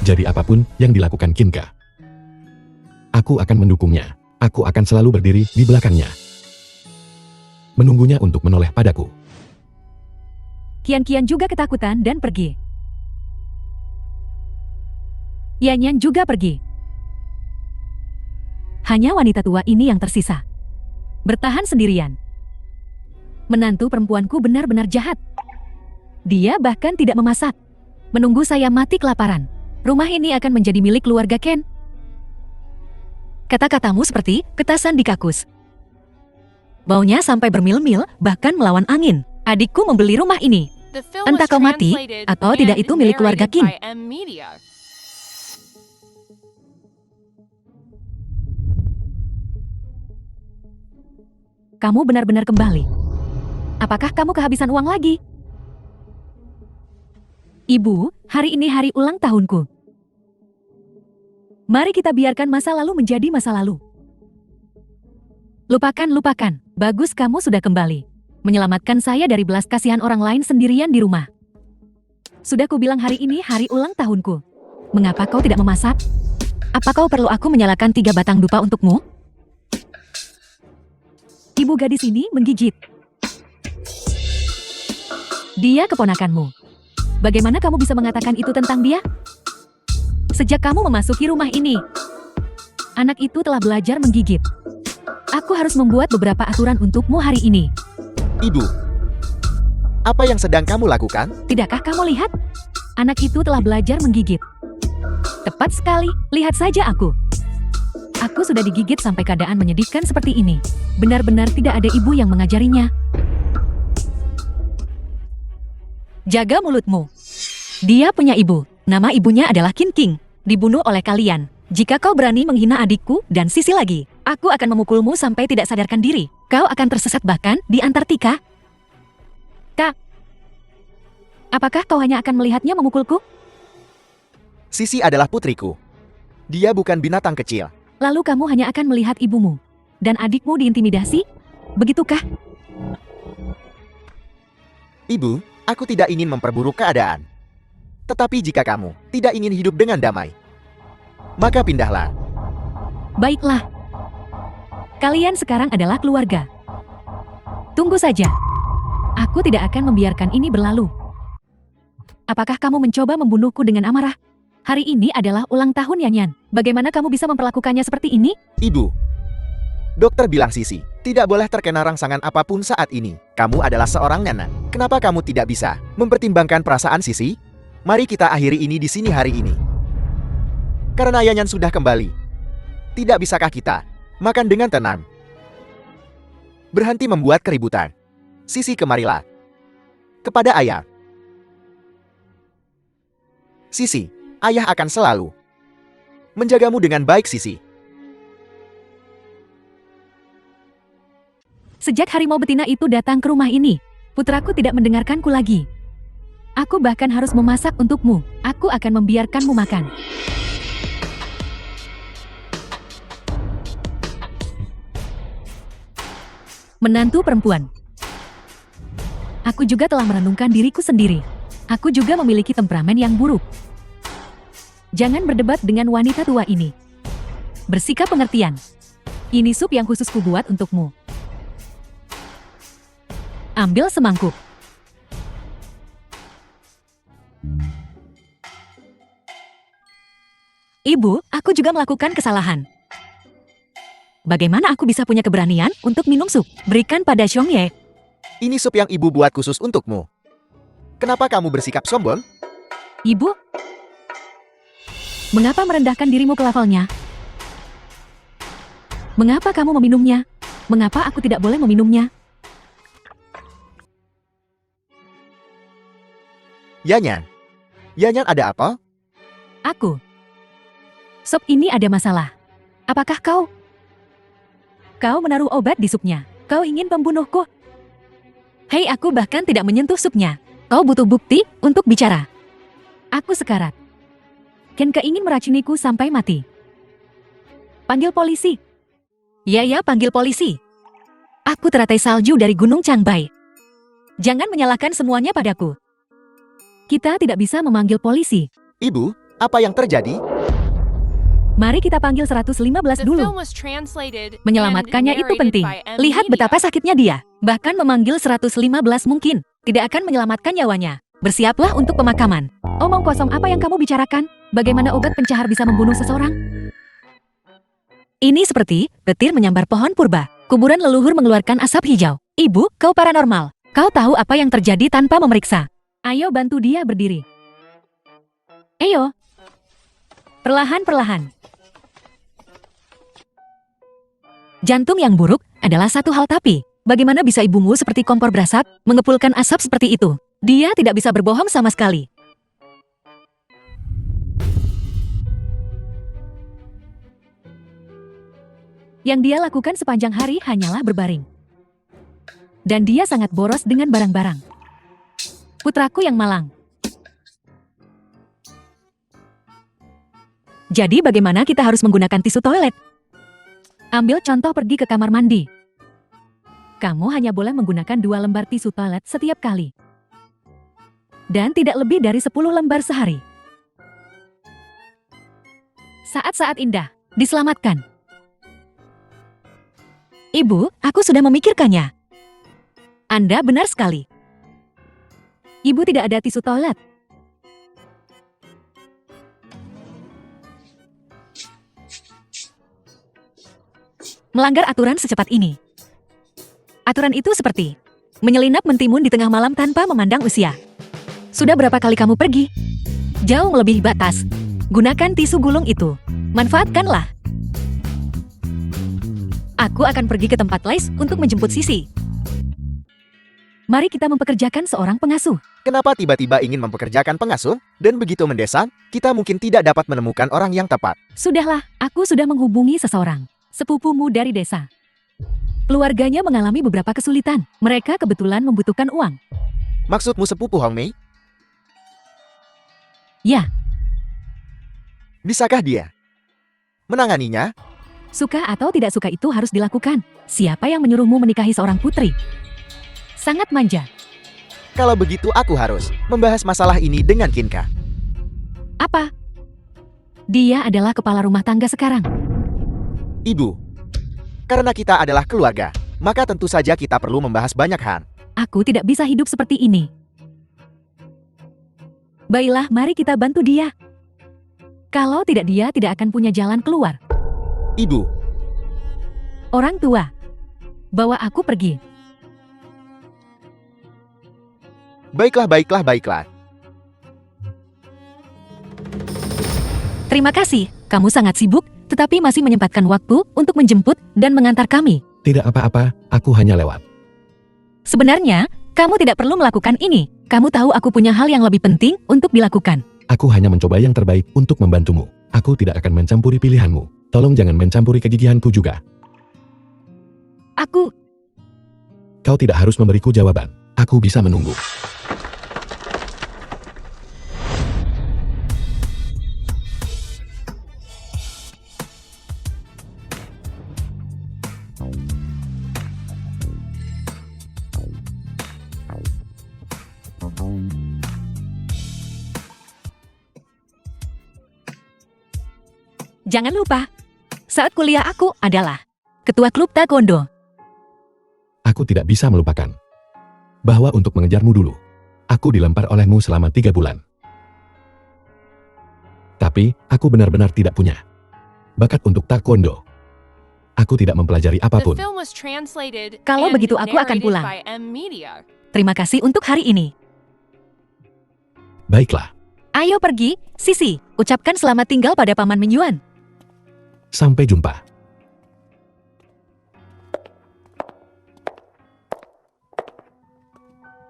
Jadi apapun yang dilakukan Kinka, aku akan mendukungnya. Aku akan selalu berdiri di belakangnya. Menunggunya untuk menoleh padaku. Kian-Kian juga ketakutan dan pergi. Yanyan juga pergi. Hanya wanita tua ini yang tersisa. Bertahan sendirian. Menantu perempuanku benar-benar jahat. Dia bahkan tidak memasak. Menunggu saya mati kelaparan. Rumah ini akan menjadi milik keluarga Ken. Kata-katamu seperti ketasan di kakus. Baunya sampai bermil-mil, bahkan melawan angin. Adikku membeli rumah ini. The film Entah was kau mati, translated atau tidak and itu milik keluarga narrated Qin. by M Media. Kamu benar-benar kembali. Apakah kamu kehabisan uang lagi? Ibu, hari ini hari ulang tahunku. Mari kita biarkan masa lalu menjadi masa lalu. Lupakan. Bagus kamu sudah kembali. Menyelamatkan saya dari belas kasihan orang lain sendirian di rumah. Sudah kubilang hari ini hari ulang tahunku. Mengapa kau tidak memasak? Apa kau perlu aku menyalakan 3 batang dupa untukmu? Ibu gadis ini menggigit. Dia keponakanmu. Bagaimana kamu bisa mengatakan itu tentang dia? Sejak kamu memasuki rumah ini, anak itu telah belajar menggigit. Aku harus membuat beberapa aturan untukmu hari ini. Ibu, apa yang sedang kamu lakukan? Tidakkah kamu lihat? Anak itu telah belajar menggigit. Tepat sekali, lihat saja aku. Aku sudah digigit sampai keadaan menyedihkan seperti ini. Benar-benar tidak ada ibu yang mengajarinya. Jaga mulutmu. Dia punya ibu. Nama ibunya adalah Qin King. Dibunuh oleh kalian. Jika kau berani menghina adikku dan Sisi lagi, aku akan memukulmu sampai tidak sadarkan diri. Kau akan tersesat bahkan di Antartika. Kak, apakah kau hanya akan melihatnya memukulku? Sisi adalah putriku. Dia bukan binatang kecil. Lalu kamu hanya akan melihat ibumu dan adikmu diintimidasi? Begitukah? Ibu, aku tidak ingin memperburuk keadaan. Tetapi jika kamu tidak ingin hidup dengan damai, maka pindahlah. Baiklah. Kalian sekarang adalah keluarga. Tunggu saja. Aku tidak akan membiarkan ini berlalu. Apakah kamu mencoba membunuhku dengan amarah? Hari ini adalah ulang tahun Yanyan. Bagaimana kamu bisa memperlakukannya seperti ini? Ibu, dokter bilang Sisi tidak boleh terkena rangsangan apapun saat ini. Kamu adalah seorang nenek. Kenapa kamu tidak bisa mempertimbangkan perasaan Sisi? Mari kita akhiri ini di sini hari ini. Karena Yanyan sudah kembali. Tidak bisakah kita makan dengan tenang? Berhenti membuat keributan. Sisi, kemarilah. Kepada ayah. Sisi, ayah akan selalu menjagamu dengan baik, Sisi. Sejak harimau betina itu datang ke rumah ini, putraku tidak mendengarkanku lagi. Aku bahkan harus memasak untukmu. Aku akan membiarkanmu makan. Menantu perempuan. Aku juga telah merenungkan diriku sendiri. Aku juga memiliki temperamen yang buruk. Jangan berdebat dengan wanita tua ini. Bersikap pengertian. Ini sup yang khusus kubuat untukmu. Ambil semangkuk. Ibu, aku juga melakukan kesalahan. Bagaimana aku bisa punya keberanian untuk minum sup? Berikan pada Xiong Ye. Ini sup yang ibu buat khusus untukmu. Kenapa kamu bersikap sombong? Ibu, mengapa merendahkan dirimu ke levelnya? Mengapa kamu meminumnya? Mengapa aku tidak boleh meminumnya? Yanyan. Yanyan ada apa? Aku. Sup ini ada masalah. Apakah kau? Kau menaruh obat di supnya. Kau ingin membunuhku? Hei, aku bahkan tidak menyentuh supnya. Kau butuh bukti untuk bicara. Aku sekarat. Kenka ingin meracuniku sampai mati. Panggil polisi. Ya, panggil polisi. Aku teratai salju dari Gunung Changbai. Jangan menyalahkan semuanya padaku. Kita tidak bisa memanggil polisi. Ibu, apa yang terjadi? Mari kita panggil 115 The film dulu. was translated Menyelamatkannya and itu narrated penting. by M. Lihat Media. betapa sakitnya dia. Bahkan memanggil 115 mungkin tidak akan menyelamatkan nyawanya. Bersiaplah untuk pemakaman. Omong kosong, apa yang kamu bicarakan? Bagaimana obat pencahar bisa membunuh seseorang? Ini seperti petir menyambar pohon purba. Kuburan leluhur mengeluarkan asap hijau. Ibu, kau paranormal. Kau tahu apa yang terjadi tanpa memeriksa. Ayo bantu dia berdiri. Ayo. Perlahan-perlahan. Jantung yang buruk adalah satu hal, tapi bagaimana bisa ibumu seperti kompor berasap mengepulkan asap seperti itu? Dia tidak bisa berbohong sama sekali. Yang dia lakukan sepanjang hari hanyalah berbaring. Dan dia sangat boros dengan barang-barang. Putraku yang malang. Jadi bagaimana kita harus menggunakan tisu toilet? Ambil contoh, pergi ke kamar mandi. Kamu hanya boleh menggunakan 2 lembar tisu toilet setiap kali. Dan tidak lebih dari 10 lembar sehari. Saat-saat indah, diselamatkan. Ibu, aku sudah memikirkannya. Anda benar sekali. Ibu tidak ada tisu toilet. Melanggar aturan secepat ini. Aturan itu seperti menyelinap mentimun di tengah malam tanpa memandang usia. Sudah berapa kali kamu pergi? Jauh melebihi batas. Gunakan tisu gulung itu. Manfaatkanlah. Aku akan pergi ke tempat les untuk menjemput Sisi. Mari kita mempekerjakan seorang pengasuh. Kenapa tiba-tiba ingin mempekerjakan pengasuh? Dan begitu mendesak, kita mungkin tidak dapat menemukan orang yang tepat. Sudahlah, aku sudah menghubungi seseorang. Sepupumu dari desa. Keluarganya mengalami beberapa kesulitan. Mereka kebetulan membutuhkan uang. Maksudmu sepupu Hong Mei? Ya, Bisakah dia menanganinya? suka atau tidak suka itu harus dilakukan. Siapa yang menyuruhmu menikahi seorang putri? Sangat manja. Kalau begitu aku harus membahas masalah ini dengan Kinka. Apa? Dia adalah kepala rumah tangga sekarang. Ibu, karena kita adalah keluarga, maka tentu saja kita perlu membahas banyak hal. Aku tidak bisa hidup seperti ini. Baiklah, mari kita bantu dia. Kalau tidak, dia tidak akan punya jalan keluar. Ibu, Orang tua, bawa aku pergi. baiklah. Terima kasih, kamu sangat sibuk, tetapi masih menyempatkan waktu untuk menjemput dan mengantar kami. Tidak apa-apa, aku hanya lewat. Sebenarnya, kamu tidak perlu melakukan ini. Kamu tahu aku punya hal yang lebih penting untuk dilakukan. Aku hanya mencoba yang terbaik untuk membantumu. Aku tidak akan mencampuri pilihanmu. Tolong jangan mencampuri kegigihanku juga. Kau tidak harus memberiku jawaban. Aku bisa menunggu. Jangan lupa, saat kuliah aku adalah ketua klub taekwondo. Aku tidak bisa melupakan bahwa untuk mengejarmu dulu, aku dilempar olehmu selama 3 bulan. Tapi, aku benar-benar tidak punya bakat untuk taekwondo. Aku tidak mempelajari The apapun. film was translated Kalau and begitu, aku akan narrated pulang. by M. Media. Terima kasih untuk hari ini. Baiklah, Ayo pergi, Sisi. Ucapkan selamat tinggal pada Paman Menyuan. sampai jumpa.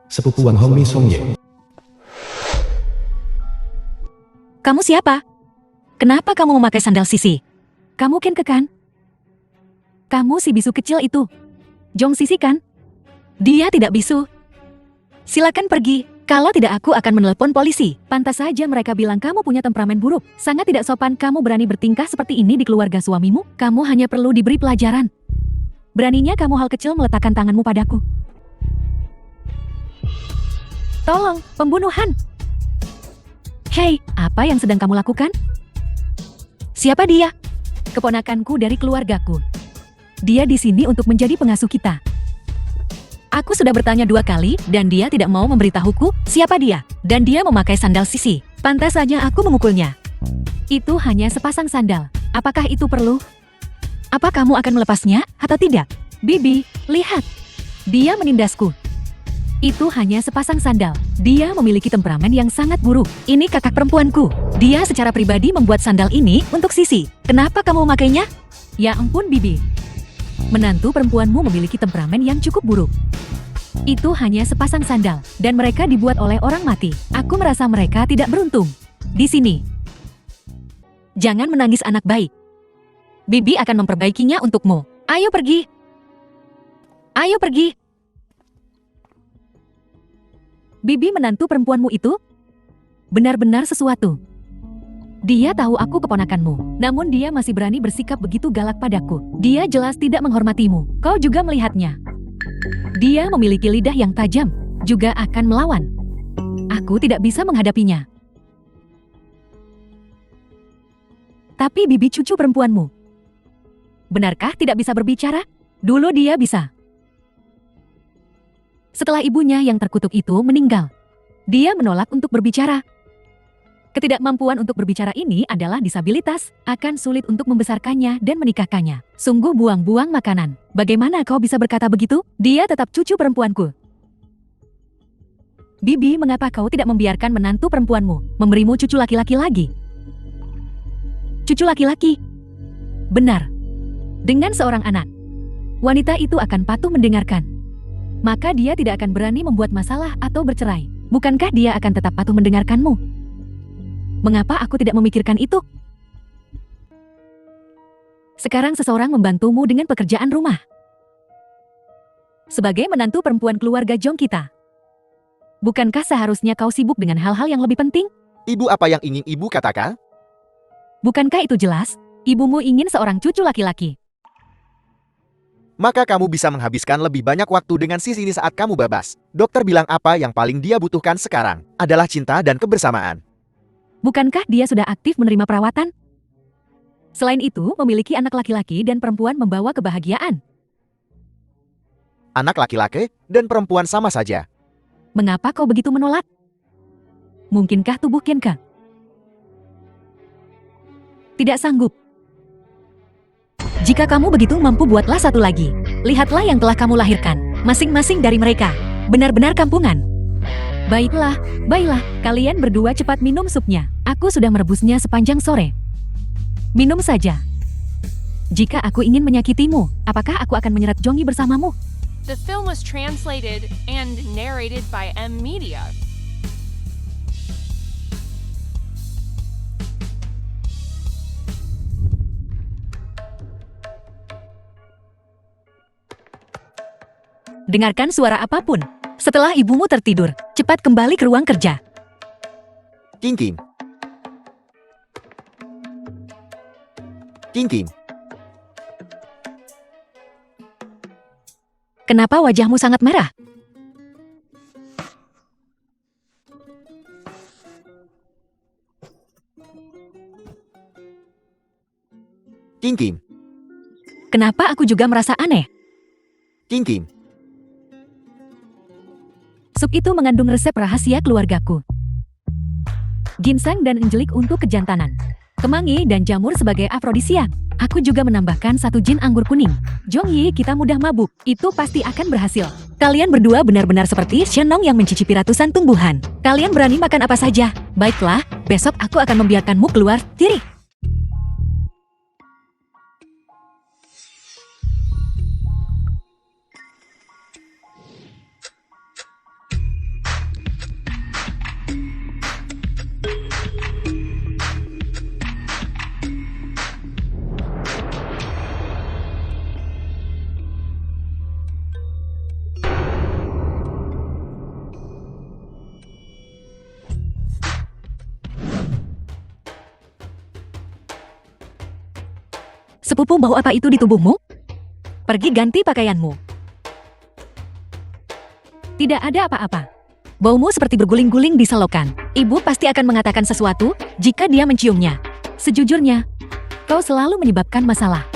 sepupu Wang Hongmi Songye. Kamu siapa? Kenapa kamu memakai sandal Sisi? Kamu Kenke kan? Kamu si bisu kecil itu. Jong Sisi kan? Dia tidak bisu. Silakan pergi. Kalau tidak aku akan menelepon polisi. Pantas saja mereka bilang kamu punya temperamen buruk. Sangat tidak sopan kamu berani bertingkah seperti ini di keluarga suamimu. Kamu hanya perlu diberi pelajaran. Beraninya kamu hal kecil meletakkan tanganmu padaku. Tolong, pembunuhan. Hei, apa yang sedang kamu lakukan? Siapa dia? Keponakanku dari keluargaku. Dia di sini untuk menjadi pengasuh kita. Aku sudah bertanya 2 kali dan dia tidak mau memberitahuku siapa dia. Dan dia memakai sandal Sisi. Pantas saja aku memukulnya. Itu hanya sepasang sandal. Apakah itu perlu? Apa kamu akan melepasnya atau tidak? Bibi, lihat. Dia menindasku. Itu hanya sepasang sandal. Dia memiliki temperamen yang sangat buruk. Ini kakak perempuanku. Dia secara pribadi membuat sandal ini untuk Sisi. Kenapa kamu memakainya? Ya ampun Bibi. Menantu perempuanmu memiliki temperamen yang cukup buruk. Itu hanya sepasang sandal, dan mereka dibuat oleh orang mati. Aku merasa mereka tidak beruntung. Di sini. Jangan menangis anak baik. Bibi akan memperbaikinya untukmu. Ayo pergi. Ayo pergi. Bibi menantu perempuanmu itu benar-benar sesuatu. Dia tahu aku keponakanmu, namun dia masih berani bersikap begitu galak padaku. Dia jelas tidak menghormatimu. Kau juga melihatnya. Dia memiliki lidah yang tajam, juga akan melawan. Aku tidak bisa menghadapinya. Tapi Bibi cucu perempuanmu. Benarkah tidak bisa berbicara? Dulu dia bisa. Setelah ibunya yang terkutuk itu meninggal, dia menolak untuk berbicara. Ketidakmampuan untuk berbicara ini adalah disabilitas, akan sulit untuk membesarkannya dan menikahkannya. Sungguh buang-buang makanan. Bagaimana kau bisa berkata begitu? Dia tetap cucu perempuanku. Bibi, mengapa kau tidak membiarkan menantu perempuanmu memberimu cucu laki-laki lagi? Cucu laki-laki? Benar. Dengan seorang anak, wanita itu akan patuh mendengarkan. Maka dia tidak akan berani membuat masalah atau bercerai. Bukankah dia akan tetap patuh mendengarkanmu? Mengapa aku tidak memikirkan itu? Sekarang seseorang membantumu dengan pekerjaan rumah. Sebagai menantu perempuan keluarga Jong kita. Bukankah seharusnya kau sibuk dengan hal-hal yang lebih penting? Ibu, apa yang ingin ibu katakan? Bukankah itu jelas? Ibumu ingin seorang cucu laki-laki. Maka kamu bisa menghabiskan lebih banyak waktu dengan Sisi saat kamu bebas. Dokter bilang apa yang paling dia butuhkan sekarang adalah cinta dan kebersamaan. Bukankah dia sudah aktif menerima perawatan? Selain itu, memiliki anak laki-laki dan perempuan membawa kebahagiaan. Anak laki-laki dan perempuan sama saja. Mengapa kau begitu menolak? Mungkinkah tubuh Kenke tidak sanggup? Jika kamu begitu mampu, buatlah satu lagi. Lihatlah yang telah kamu lahirkan. Masing-masing dari mereka benar-benar kampungan. Baiklah, baiklah, kalian berdua cepat minum supnya. Aku sudah merebusnya sepanjang sore. Minum saja. Jika aku ingin menyakitimu, apakah aku akan menyerat Jongi bersamamu? The film was translated and narrated by M Media. Dengarkan suara apapun. Setelah ibumu tertidur, cepat kembali ke ruang kerja. King Kim. King Kim. Kenapa wajahmu sangat merah? King Kim. Kenapa aku juga merasa aneh? King Kim. Sup itu mengandung resep rahasia keluargaku. Ginseng dan enjelik untuk kejantanan. Kemangi dan jamur sebagai afrodisiak. Aku juga menambahkan 1 jin anggur kuning. Jongyi, kita mudah mabuk. Itu pasti akan berhasil. Kalian berdua benar-benar seperti Shenong yang mencicipi ratusan tumbuhan. Kalian berani makan apa saja. Baiklah, besok aku akan membiarkanmu keluar diri. Sepupu bau apa itu di tubuhmu? Pergi ganti pakaianmu. Tidak ada apa-apa. Baumu seperti berguling-guling di selokan. Ibu pasti akan mengatakan sesuatu jika dia menciumnya. Sejujurnya, kau selalu menyebabkan masalah.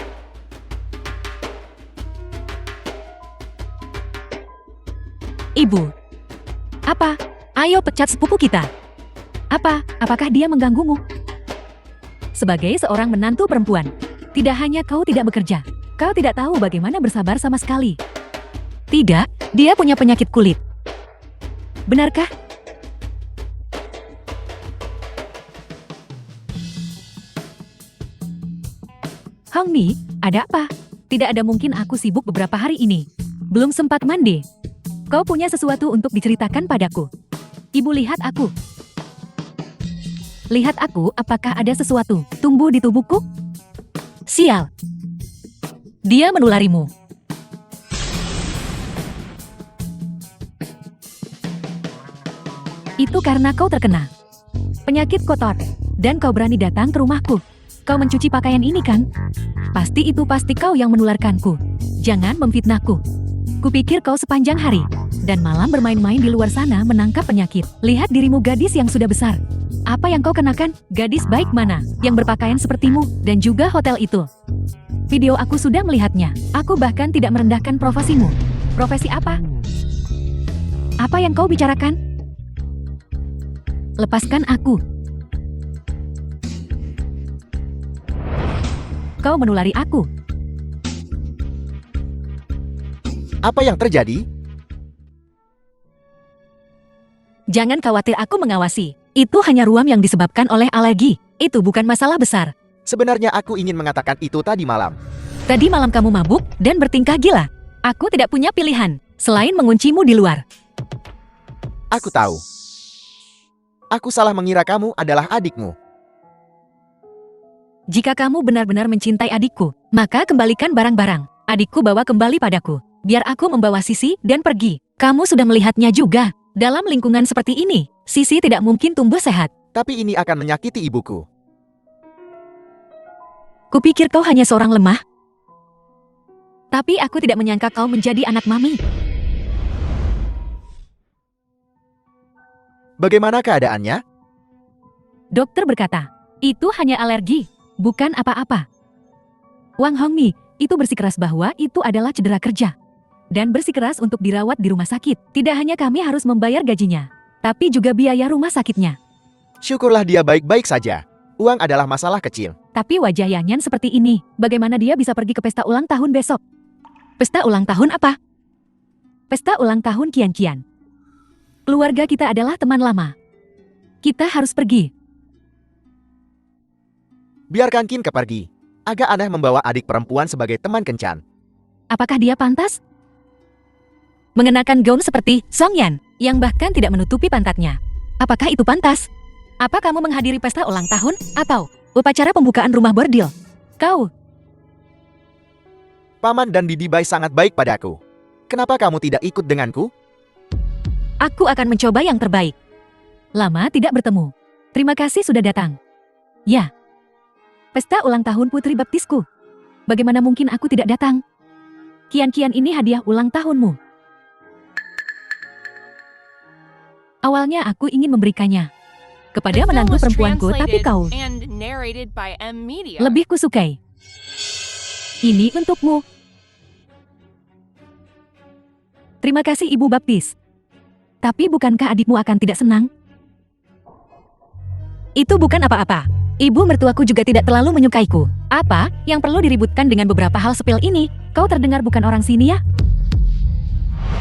Ibu. Apa? Ayo pecat sepupu kita. Apakah dia mengganggumu? Sebagai seorang menantu perempuan, tidak hanya kau tidak bekerja, kau tidak tahu bagaimana bersabar sama sekali. Tidak, dia punya penyakit kulit. Benarkah? Hongmi, ada apa? Tidak ada mungkin aku sibuk beberapa hari ini. Belum sempat mandi. Kau punya sesuatu untuk diceritakan padaku. Ibu lihat aku. Lihat aku, apakah ada sesuatu tumbuh di tubuhku? Sial. Dia menularimu. Itu karena kau terkena penyakit kotor, dan kau berani datang ke rumahku. Kau mencuci pakaian ini kan? Pasti kau yang menularkanku. Jangan memfitnahku. Kupikir kau sepanjang hari dan malam bermain-main di luar sana menangkap penyakit. Lihat dirimu gadis yang sudah besar. Apa yang kau kenakan? Gadis baik mana yang berpakaian sepertimu dan juga hotel itu? Video aku sudah melihatnya. Aku bahkan tidak merendahkan profesimu. Profesi apa? Apa yang kau bicarakan? Lepaskan aku. Kau menulari aku. Apa yang terjadi? Jangan khawatir, aku mengawasi. Itu hanya ruam yang disebabkan oleh alergi. Itu bukan masalah besar. Sebenarnya aku ingin mengatakan itu tadi malam. Tadi malam kamu mabuk dan bertingkah gila. Aku tidak punya pilihan selain menguncimu di luar. Aku tahu. Aku salah mengira kamu adalah adikmu. Jika kamu benar-benar mencintai adikku, maka kembalikan barang-barang. Adikku bawa kembali padaku. Biar aku membawa Sisi dan pergi. Kamu sudah melihatnya juga. Dalam lingkungan seperti ini, Sisi tidak mungkin tumbuh sehat. Tapi ini akan menyakiti ibuku. Kupikir kau hanya seorang lemah. Tapi aku tidak menyangka kau menjadi anak mami. Bagaimana keadaannya? Dokter berkata, itu hanya alergi, bukan apa-apa. Wang Hongmi, itu bersikeras bahwa itu adalah cedera kerja. Dan bersikeras untuk dirawat di rumah sakit. Tidak hanya kami harus membayar gajinya, tapi juga biaya rumah sakitnya. Syukurlah dia baik-baik saja. Uang adalah masalah kecil. Tapi wajah Yanyan seperti ini, bagaimana dia bisa pergi ke pesta ulang tahun besok? Pesta ulang tahun apa? Pesta ulang tahun Qian-Qian. Keluarga kita adalah teman lama. Kita harus pergi. Biarkan Qin pergi. Agak aneh membawa adik perempuan sebagai teman kencan. Apakah dia pantas? Mengenakan gaun seperti Song Yan, yang bahkan tidak menutupi pantatnya. Apakah itu pantas? Apa kamu menghadiri pesta ulang tahun, atau upacara pembukaan rumah bordil? Kau. Paman dan Bibi Bai sangat baik padaku. Kenapa kamu tidak ikut denganku? Aku akan mencoba yang terbaik. Lama tidak bertemu. Terima kasih sudah datang. Ya. Pesta ulang tahun putri baptisku. Bagaimana mungkin aku tidak datang? Qian-Qian ini hadiah ulang tahunmu. Awalnya aku ingin memberikannya kepada menantu perempuanku, tapi kau lebih kusukai. Ini untukmu. Terima kasih Ibu Baptis. Tapi bukankah adikmu akan tidak senang? Itu bukan apa-apa. Ibu mertuaku juga tidak terlalu menyukaiku. Apa yang perlu diributkan dengan beberapa hal sepil ini? Kau terdengar bukan orang sini ya?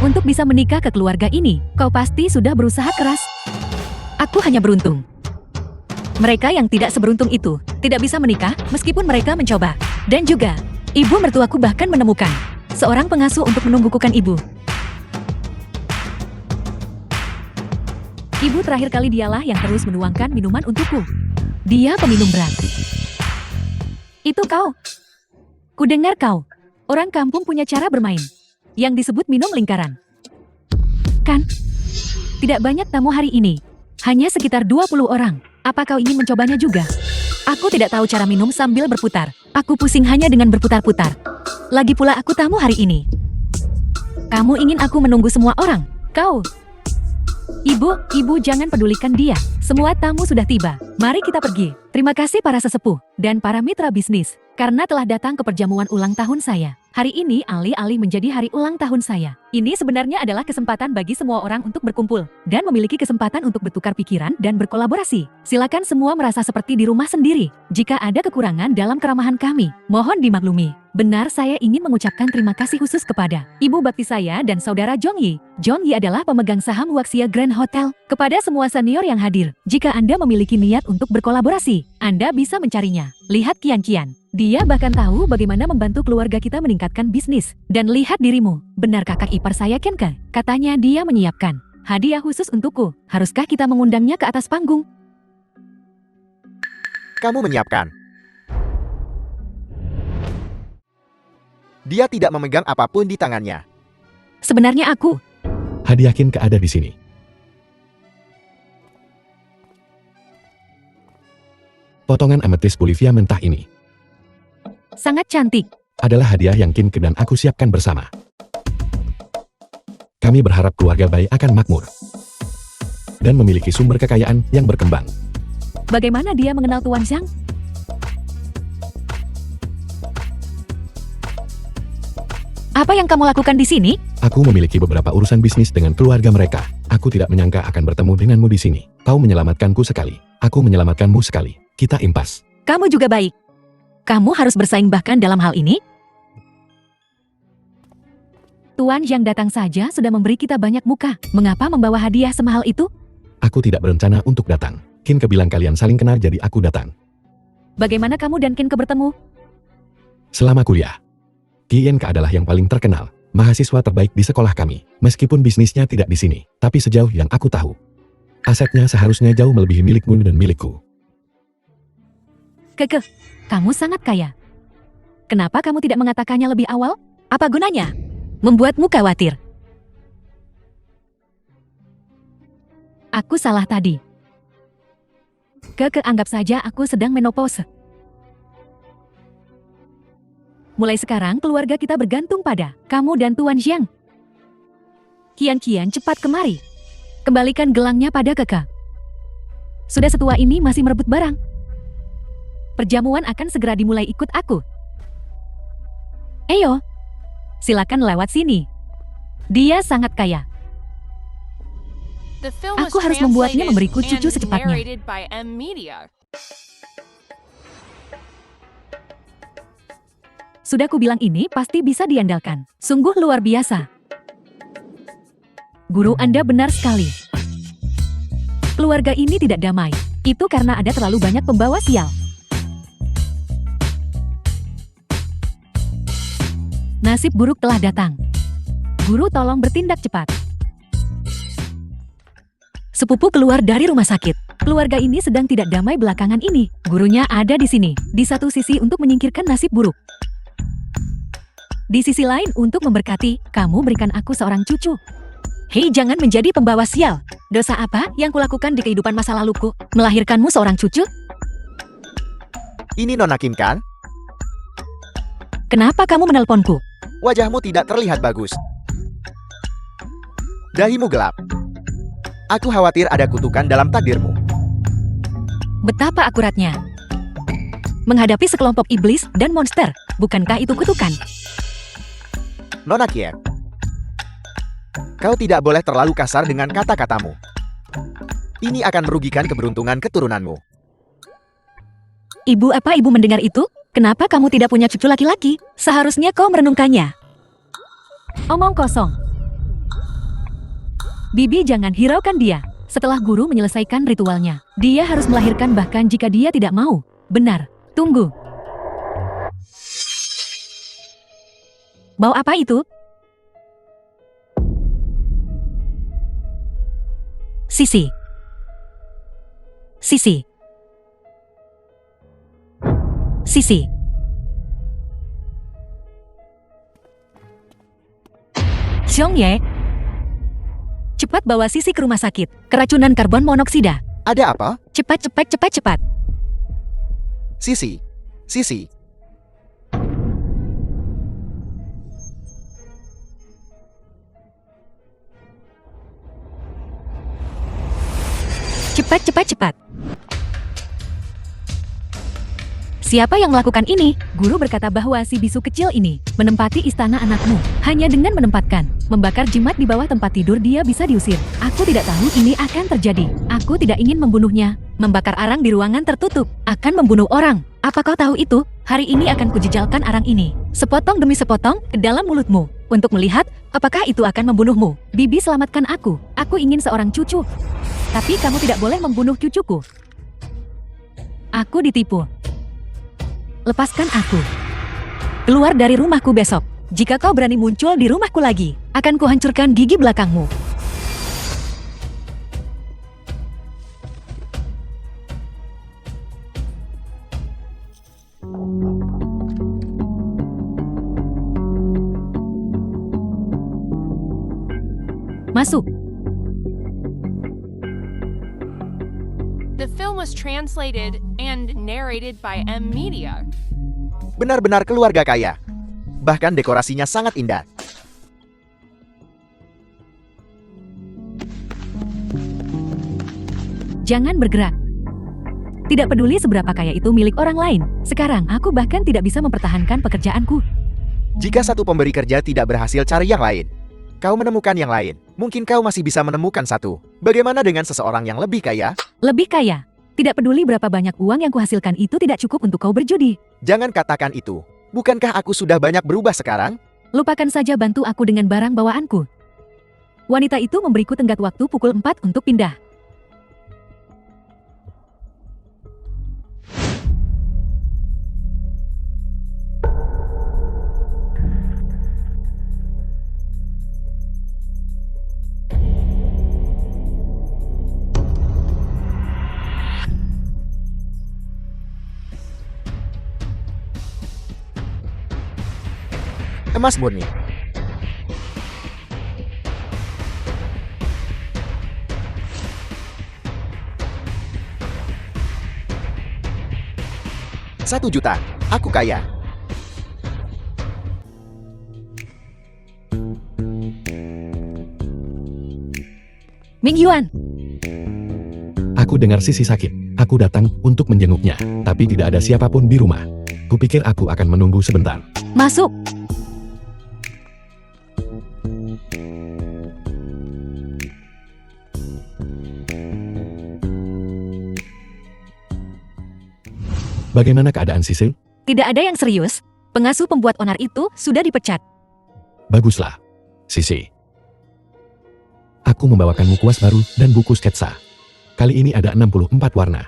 Untuk bisa menikah ke keluarga ini, kau pasti sudah berusaha keras. Aku hanya beruntung. Mereka yang tidak seberuntung itu tidak bisa menikah meskipun mereka mencoba. Dan juga, ibu mertuaku bahkan menemukan seorang pengasuh untuk menunggukukan ibu. Ibu terakhir kali dialah yang terus menuangkan minuman untukku. Dia peminum berat. Itu kau. Kudengar kau. Orang kampung punya cara bermain yang disebut minum lingkaran. Kan? Tidak banyak tamu hari ini. Hanya sekitar 20 orang. Apa kau ingin mencobanya juga? Aku tidak tahu cara minum sambil berputar. Aku pusing hanya dengan berputar-putar. Lagi pula aku tamu hari ini. Kamu ingin aku menunggu semua orang? Kau. Ibu jangan pedulikan dia. Semua tamu sudah tiba. Mari kita pergi. Terima kasih para sesepuh dan para mitra bisnis karena telah datang ke perjamuan ulang tahun saya. Hari ini alih-alih menjadi hari ulang tahun saya. Ini sebenarnya adalah kesempatan bagi semua orang untuk berkumpul dan memiliki kesempatan untuk bertukar pikiran dan berkolaborasi. Silakan semua merasa seperti di rumah sendiri. Jika ada kekurangan dalam keramahan kami, mohon dimaklumi. Benar, saya ingin mengucapkan terima kasih khusus kepada ibu baptis saya dan saudara Jong Yi. Jong Yi adalah pemegang saham Waxia Grand Hotel. Kepada semua senior yang hadir, jika Anda memiliki niat untuk berkolaborasi, Anda bisa mencarinya. Lihat Kian. Dia bahkan tahu bagaimana membantu keluarga kita meningkatkan bisnis. Dan lihat dirimu, benar kakak ipar saya Kenke? Katanya dia menyiapkan hadiah khusus untukku. Haruskah kita mengundangnya ke atas panggung? Kamu menyiapkan. Dia tidak memegang apapun di tangannya. Sebenarnya aku. Hadiah Kinke ada di sini. Potongan ametis Bolivia mentah ini Sangat cantik. adalah hadiah yang Kinke dan aku siapkan bersama. Kami berharap keluarga Bai akan makmur dan memiliki sumber kekayaan yang berkembang. Bagaimana dia mengenal Tuan Zhang? Apa yang kamu lakukan di sini? Aku memiliki beberapa urusan bisnis dengan keluarga mereka. Aku tidak menyangka akan bertemu denganmu di sini. Kau menyelamatkanku sekali. Aku menyelamatkanmu sekali. Kita impas. Kamu juga baik. Kamu harus bersaing bahkan dalam hal ini? Tuan yang datang saja sudah memberi kita banyak muka. Mengapa membawa hadiah semahal itu? Aku tidak berencana untuk datang. Kinke bilang kalian saling kenal jadi aku datang. Bagaimana kamu dan Kinke bertemu? Selama kuliah, Kinke adalah yang paling terkenal, mahasiswa terbaik di sekolah kami. Meskipun bisnisnya tidak di sini, tapi sejauh yang aku tahu, asetnya seharusnya jauh melebihi milikmu dan milikku. Keke, kamu sangat kaya. Kenapa kamu tidak mengatakannya lebih awal? Apa gunanya? Membuatmu khawatir. Aku salah tadi. Keke, anggap saja aku sedang menopause. Mulai sekarang keluarga kita bergantung pada kamu dan Tuan Zhang. Kian cepat kemari. Kembalikan gelangnya pada Keke. Sudah setua ini masih merebut barang. Perjamuan akan segera dimulai, ikut aku. Ayo, silakan lewat sini. Dia sangat kaya. The film was Aku harus membuatnya translated memberiku cucu and secepatnya. narrated by M Media. Sudah kubilang ini pasti bisa diandalkan. Sungguh luar biasa. Guru Anda benar sekali. Keluarga ini tidak damai. Itu karena ada terlalu banyak pembawa sial. Nasib buruk telah datang. Guru, tolong bertindak cepat. Sepupu keluar dari rumah sakit. Keluarga ini sedang tidak damai belakangan ini. Gurunya ada di sini, di satu sisi untuk menyingkirkan nasib buruk. Di sisi lain untuk memberkati, kamu berikan aku seorang cucu. Hei, jangan menjadi pembawa sial. Dosa apa yang kulakukan di kehidupan masa laluku? Melahirkanmu seorang cucu? Ini Nona Kim kan? Kenapa kamu menelponku? Wajahmu tidak terlihat bagus. Dahimu gelap. Aku khawatir ada kutukan dalam takdirmu. Betapa akuratnya. Menghadapi sekelompok iblis dan monster, bukankah itu kutukan? Nona Kiev, kau tidak boleh terlalu kasar dengan kata-katamu. Ini akan merugikan keberuntungan keturunanmu. Ibu, apa ibu mendengar itu? Kenapa kamu tidak punya cucu laki-laki? Seharusnya kau merenungkannya. Omong kosong. Bibi, jangan hiraukan dia. Setelah guru menyelesaikan ritualnya, dia harus melahirkan bahkan jika dia tidak mau. Benar, tunggu. Bau apa itu? Sisi. Xiong Ye, cepat bawa Sisi ke rumah sakit. Keracunan karbon monoksida. Ada apa? Cepat. Sisi, cepat. Siapa yang melakukan ini? Guru berkata bahwa si bisu kecil ini menempati istana anakmu. Hanya dengan membakar jimat di bawah tempat tidur dia bisa diusir. Aku tidak tahu ini akan terjadi. Aku tidak ingin membunuhnya. Membakar arang di ruangan tertutup akan membunuh orang. Apa kau tahu itu? Hari ini akan kujejalkan arang ini, sepotong demi sepotong, ke dalam mulutmu. Untuk melihat apakah itu akan membunuhmu. Bibi, selamatkan aku. Aku ingin seorang cucu. Tapi kamu tidak boleh membunuh cucuku. Aku ditipu. Lepaskan aku. Keluar dari rumahku besok. Jika kau berani muncul di rumahku lagi, akan kuhancurkan gigi belakangmu. Masuk. The film was translated and narrated by M Media. Benar-benar keluarga kaya. Bahkan dekorasinya sangat indah. Jangan bergerak. Tidak peduli seberapa kaya itu milik orang lain. Sekarang aku bahkan tidak bisa mempertahankan pekerjaanku. Jika satu pemberi kerja tidak berhasil cari yang lain, kau menemukan yang lain. Mungkin kau masih bisa menemukan satu. Bagaimana dengan seseorang yang lebih kaya? Lebih kaya. Tidak peduli berapa banyak uang yang kuhasilkan itu tidak cukup untuk kau berjudi. Jangan katakan itu. Bukankah aku sudah banyak berubah sekarang? Lupakan saja, bantu aku dengan barang bawaanku. Wanita itu memberiku tenggat waktu pukul 4 untuk pindah. Emas murni. $1 juta. Aku kaya. Ming Yuan, Aku dengar Sisi sakit. Aku datang untuk menjenguknya, tapi tidak ada siapapun di rumah. Kupikir aku akan menunggu sebentar. masuk. Bagaimana keadaan Sisi? Tidak ada yang serius. Pengasuh pembuat onar itu sudah dipecat. Baguslah, Sisi. Aku membawakanmu kuas baru dan buku sketsa. Kali ini ada 64 warna.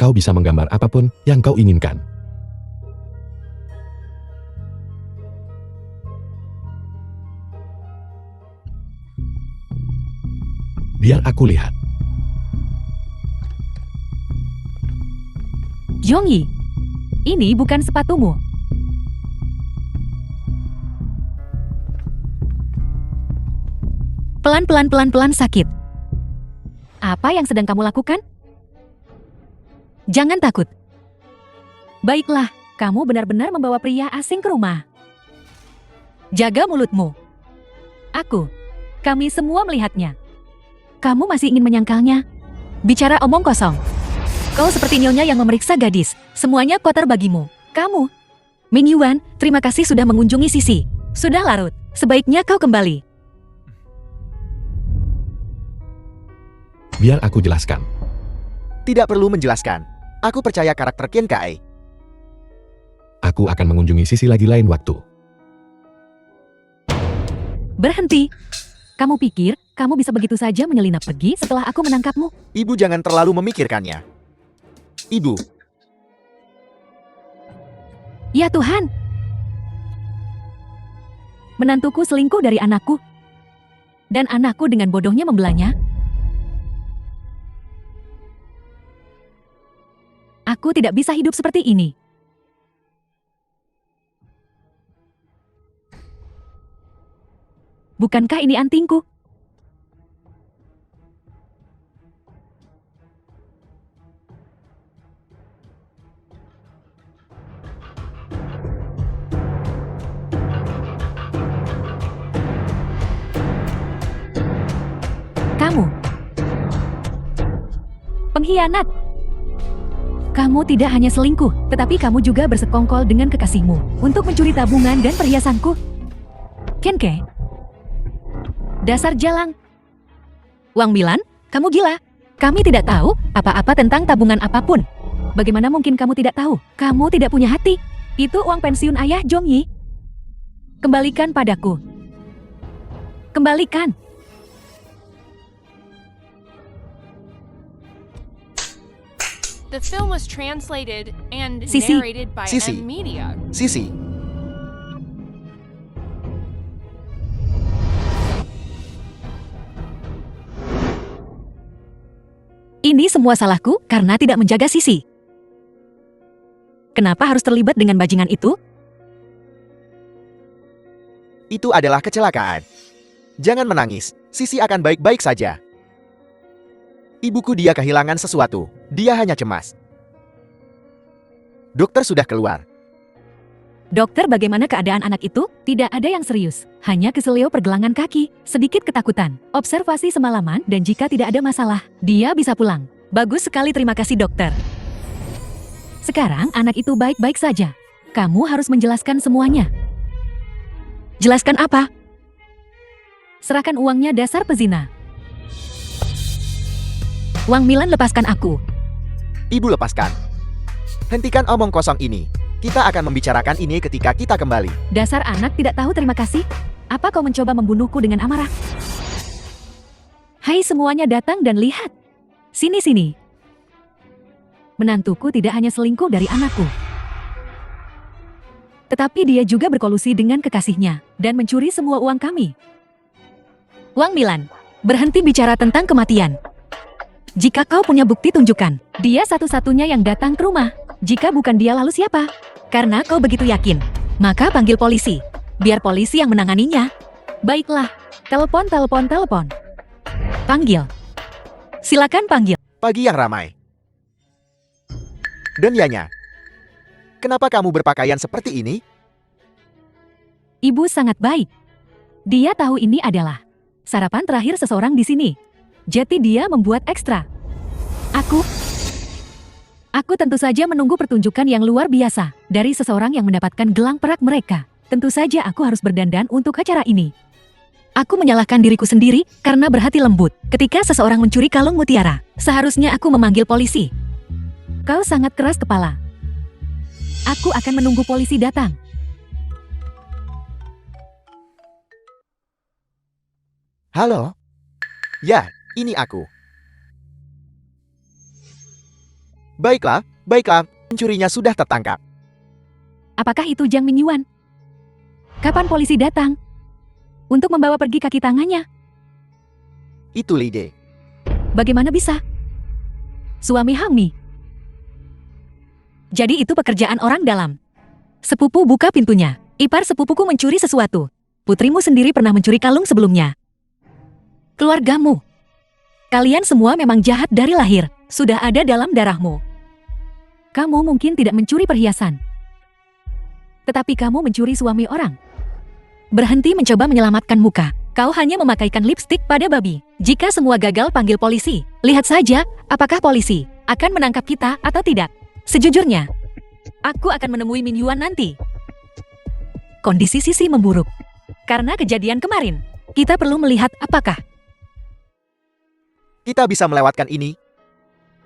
Kau bisa menggambar apapun yang kau inginkan. Biar aku lihat. Jongyi, ini bukan sepatumu. Pelan-pelan sakit. Apa yang sedang kamu lakukan? Jangan takut. Baiklah, kamu benar-benar membawa pria asing ke rumah. Jaga mulutmu. Kami semua melihatnya. Kamu masih ingin menyangkalnya? Bicara omong kosong. Kau seperti nyonya yang memeriksa gadis. Semuanya kotor bagimu. Kamu. Ming Yuan, terima kasih sudah mengunjungi Sisi. Sudah larut. Sebaiknya kau kembali. Biar aku jelaskan. Tidak perlu menjelaskan. Aku percaya karakter Qian Kai. Aku akan mengunjungi Sisi lagi lain waktu. Berhenti. Kamu pikir kamu bisa begitu saja menyelinap pergi setelah aku menangkapmu? Ibu jangan terlalu memikirkannya. Ibu. Ya Tuhan. Menantuku selingkuh dari anakku. Dan anakku dengan bodohnya membelanya. Aku tidak bisa hidup seperti ini. Bukankah ini antingku? Pengkhianat. Kamu tidak hanya selingkuh, tetapi kamu juga bersekongkol dengan kekasihmu untuk mencuri tabungan dan perhiasanku. Kenke. Dasar jalang. Wang Milan, kamu gila. Kami tidak tahu apa-apa tentang tabungan apapun. Bagaimana mungkin kamu tidak tahu? Kamu tidak punya hati. Itu uang pensiun ayah Jongyi. Kembalikan padaku. Kembalikan. The film was translated and Sisi. narrated by Sisi. M Media. Sisi, Ini semua salahku karena tidak menjaga Sisi. Kenapa harus terlibat dengan bajingan itu? itu adalah kecelakaan. Jangan menangis, Sisi akan baik-baik saja. Ibuku dia kehilangan sesuatu, dia hanya cemas. Dokter sudah keluar. Dokter, bagaimana keadaan anak itu? Tidak ada yang serius, hanya keselio pergelangan kaki, sedikit ketakutan, observasi semalaman, dan jika tidak ada masalah, dia bisa pulang. Bagus sekali, terima kasih dokter. Sekarang anak itu baik-baik saja. Kamu harus menjelaskan semuanya. Jelaskan apa? Serahkan uangnya, dasar pezina. Wang Milan, lepaskan aku. Ibu lepaskan. Hentikan omong kosong ini. Kita akan membicarakan ini ketika kita kembali. Dasar anak tidak tahu terima kasih. Apa kau mencoba membunuhku dengan amarah? Hai semuanya, datang dan lihat. Sini-sini. Menantuku tidak hanya selingkuh dari anakku, tetapi dia juga berkolusi dengan kekasihnya dan mencuri semua uang kami. Wang Milan, berhenti bicara tentang kematian. Jika kau punya bukti, tunjukkan. Dia satu-satunya yang datang ke rumah. Jika bukan dia, lalu siapa? Karena kau begitu yakin, maka panggil polisi. Biar polisi yang menanganinya. Baiklah, telepon. Panggil. Silakan panggil. Pagi yang ramai. Dan Yanya, kenapa kamu berpakaian seperti ini? Ibu sangat baik. Dia tahu ini adalah sarapan terakhir seseorang di sini. Jadi dia membuat ekstra. Aku tentu saja menunggu pertunjukan yang luar biasa dari seseorang yang mendapatkan gelang perak mereka. Tentu saja aku harus berdandan untuk acara ini. Aku menyalahkan diriku sendiri karena berhati lembut ketika seseorang mencuri kalung mutiara. Seharusnya aku memanggil polisi. Kau sangat keras kepala. Aku akan menunggu polisi datang. Halo? Ya, ini aku. Baiklah, pencurinya sudah tertangkap. Apakah itu Jiang Mingyuan? Kapan polisi datang? Untuk membawa pergi kaki tangannya? Itu Lide. Bagaimana bisa? Suami Hangmi. Jadi itu pekerjaan orang dalam. Sepupu buka pintunya. Ipar sepupuku mencuri sesuatu. Putrimu sendiri pernah mencuri kalung sebelumnya. Keluargamu. Kalian semua memang jahat dari lahir. Sudah ada dalam darahmu. Kamu mungkin tidak mencuri perhiasan, tetapi kamu mencuri suami orang. Berhenti mencoba menyelamatkan muka. Kau hanya memakaikan lipstik pada babi. Jika semua gagal, panggil polisi. Lihat saja, apakah polisi akan menangkap kita atau tidak. Sejujurnya, aku akan menemui Mingyuan nanti. Kondisi Sisi memburuk. Karena kejadian kemarin, kita perlu melihat apakah Kita bisa melewatkan ini.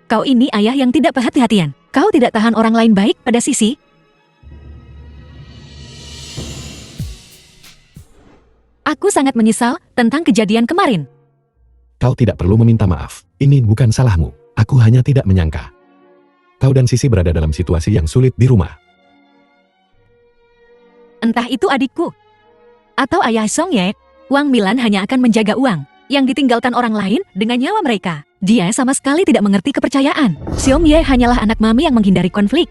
kau ini ayah yang tidak perhati-hatian. Kau tidak tahan orang lain baik pada Sisi. Aku sangat menyesal tentang kejadian kemarin. Kau tidak perlu meminta maaf. Ini bukan salahmu. Aku hanya tidak menyangka. Kau dan Sisi berada dalam situasi yang sulit di rumah. Entah itu adikku atau ayah Song Ye, Wang Milan hanya akan menjaga uang yang ditinggalkan orang lain dengan nyawa mereka. Dia sama sekali tidak mengerti kepercayaan. Xiong Ye hanyalah anak mami yang menghindari konflik.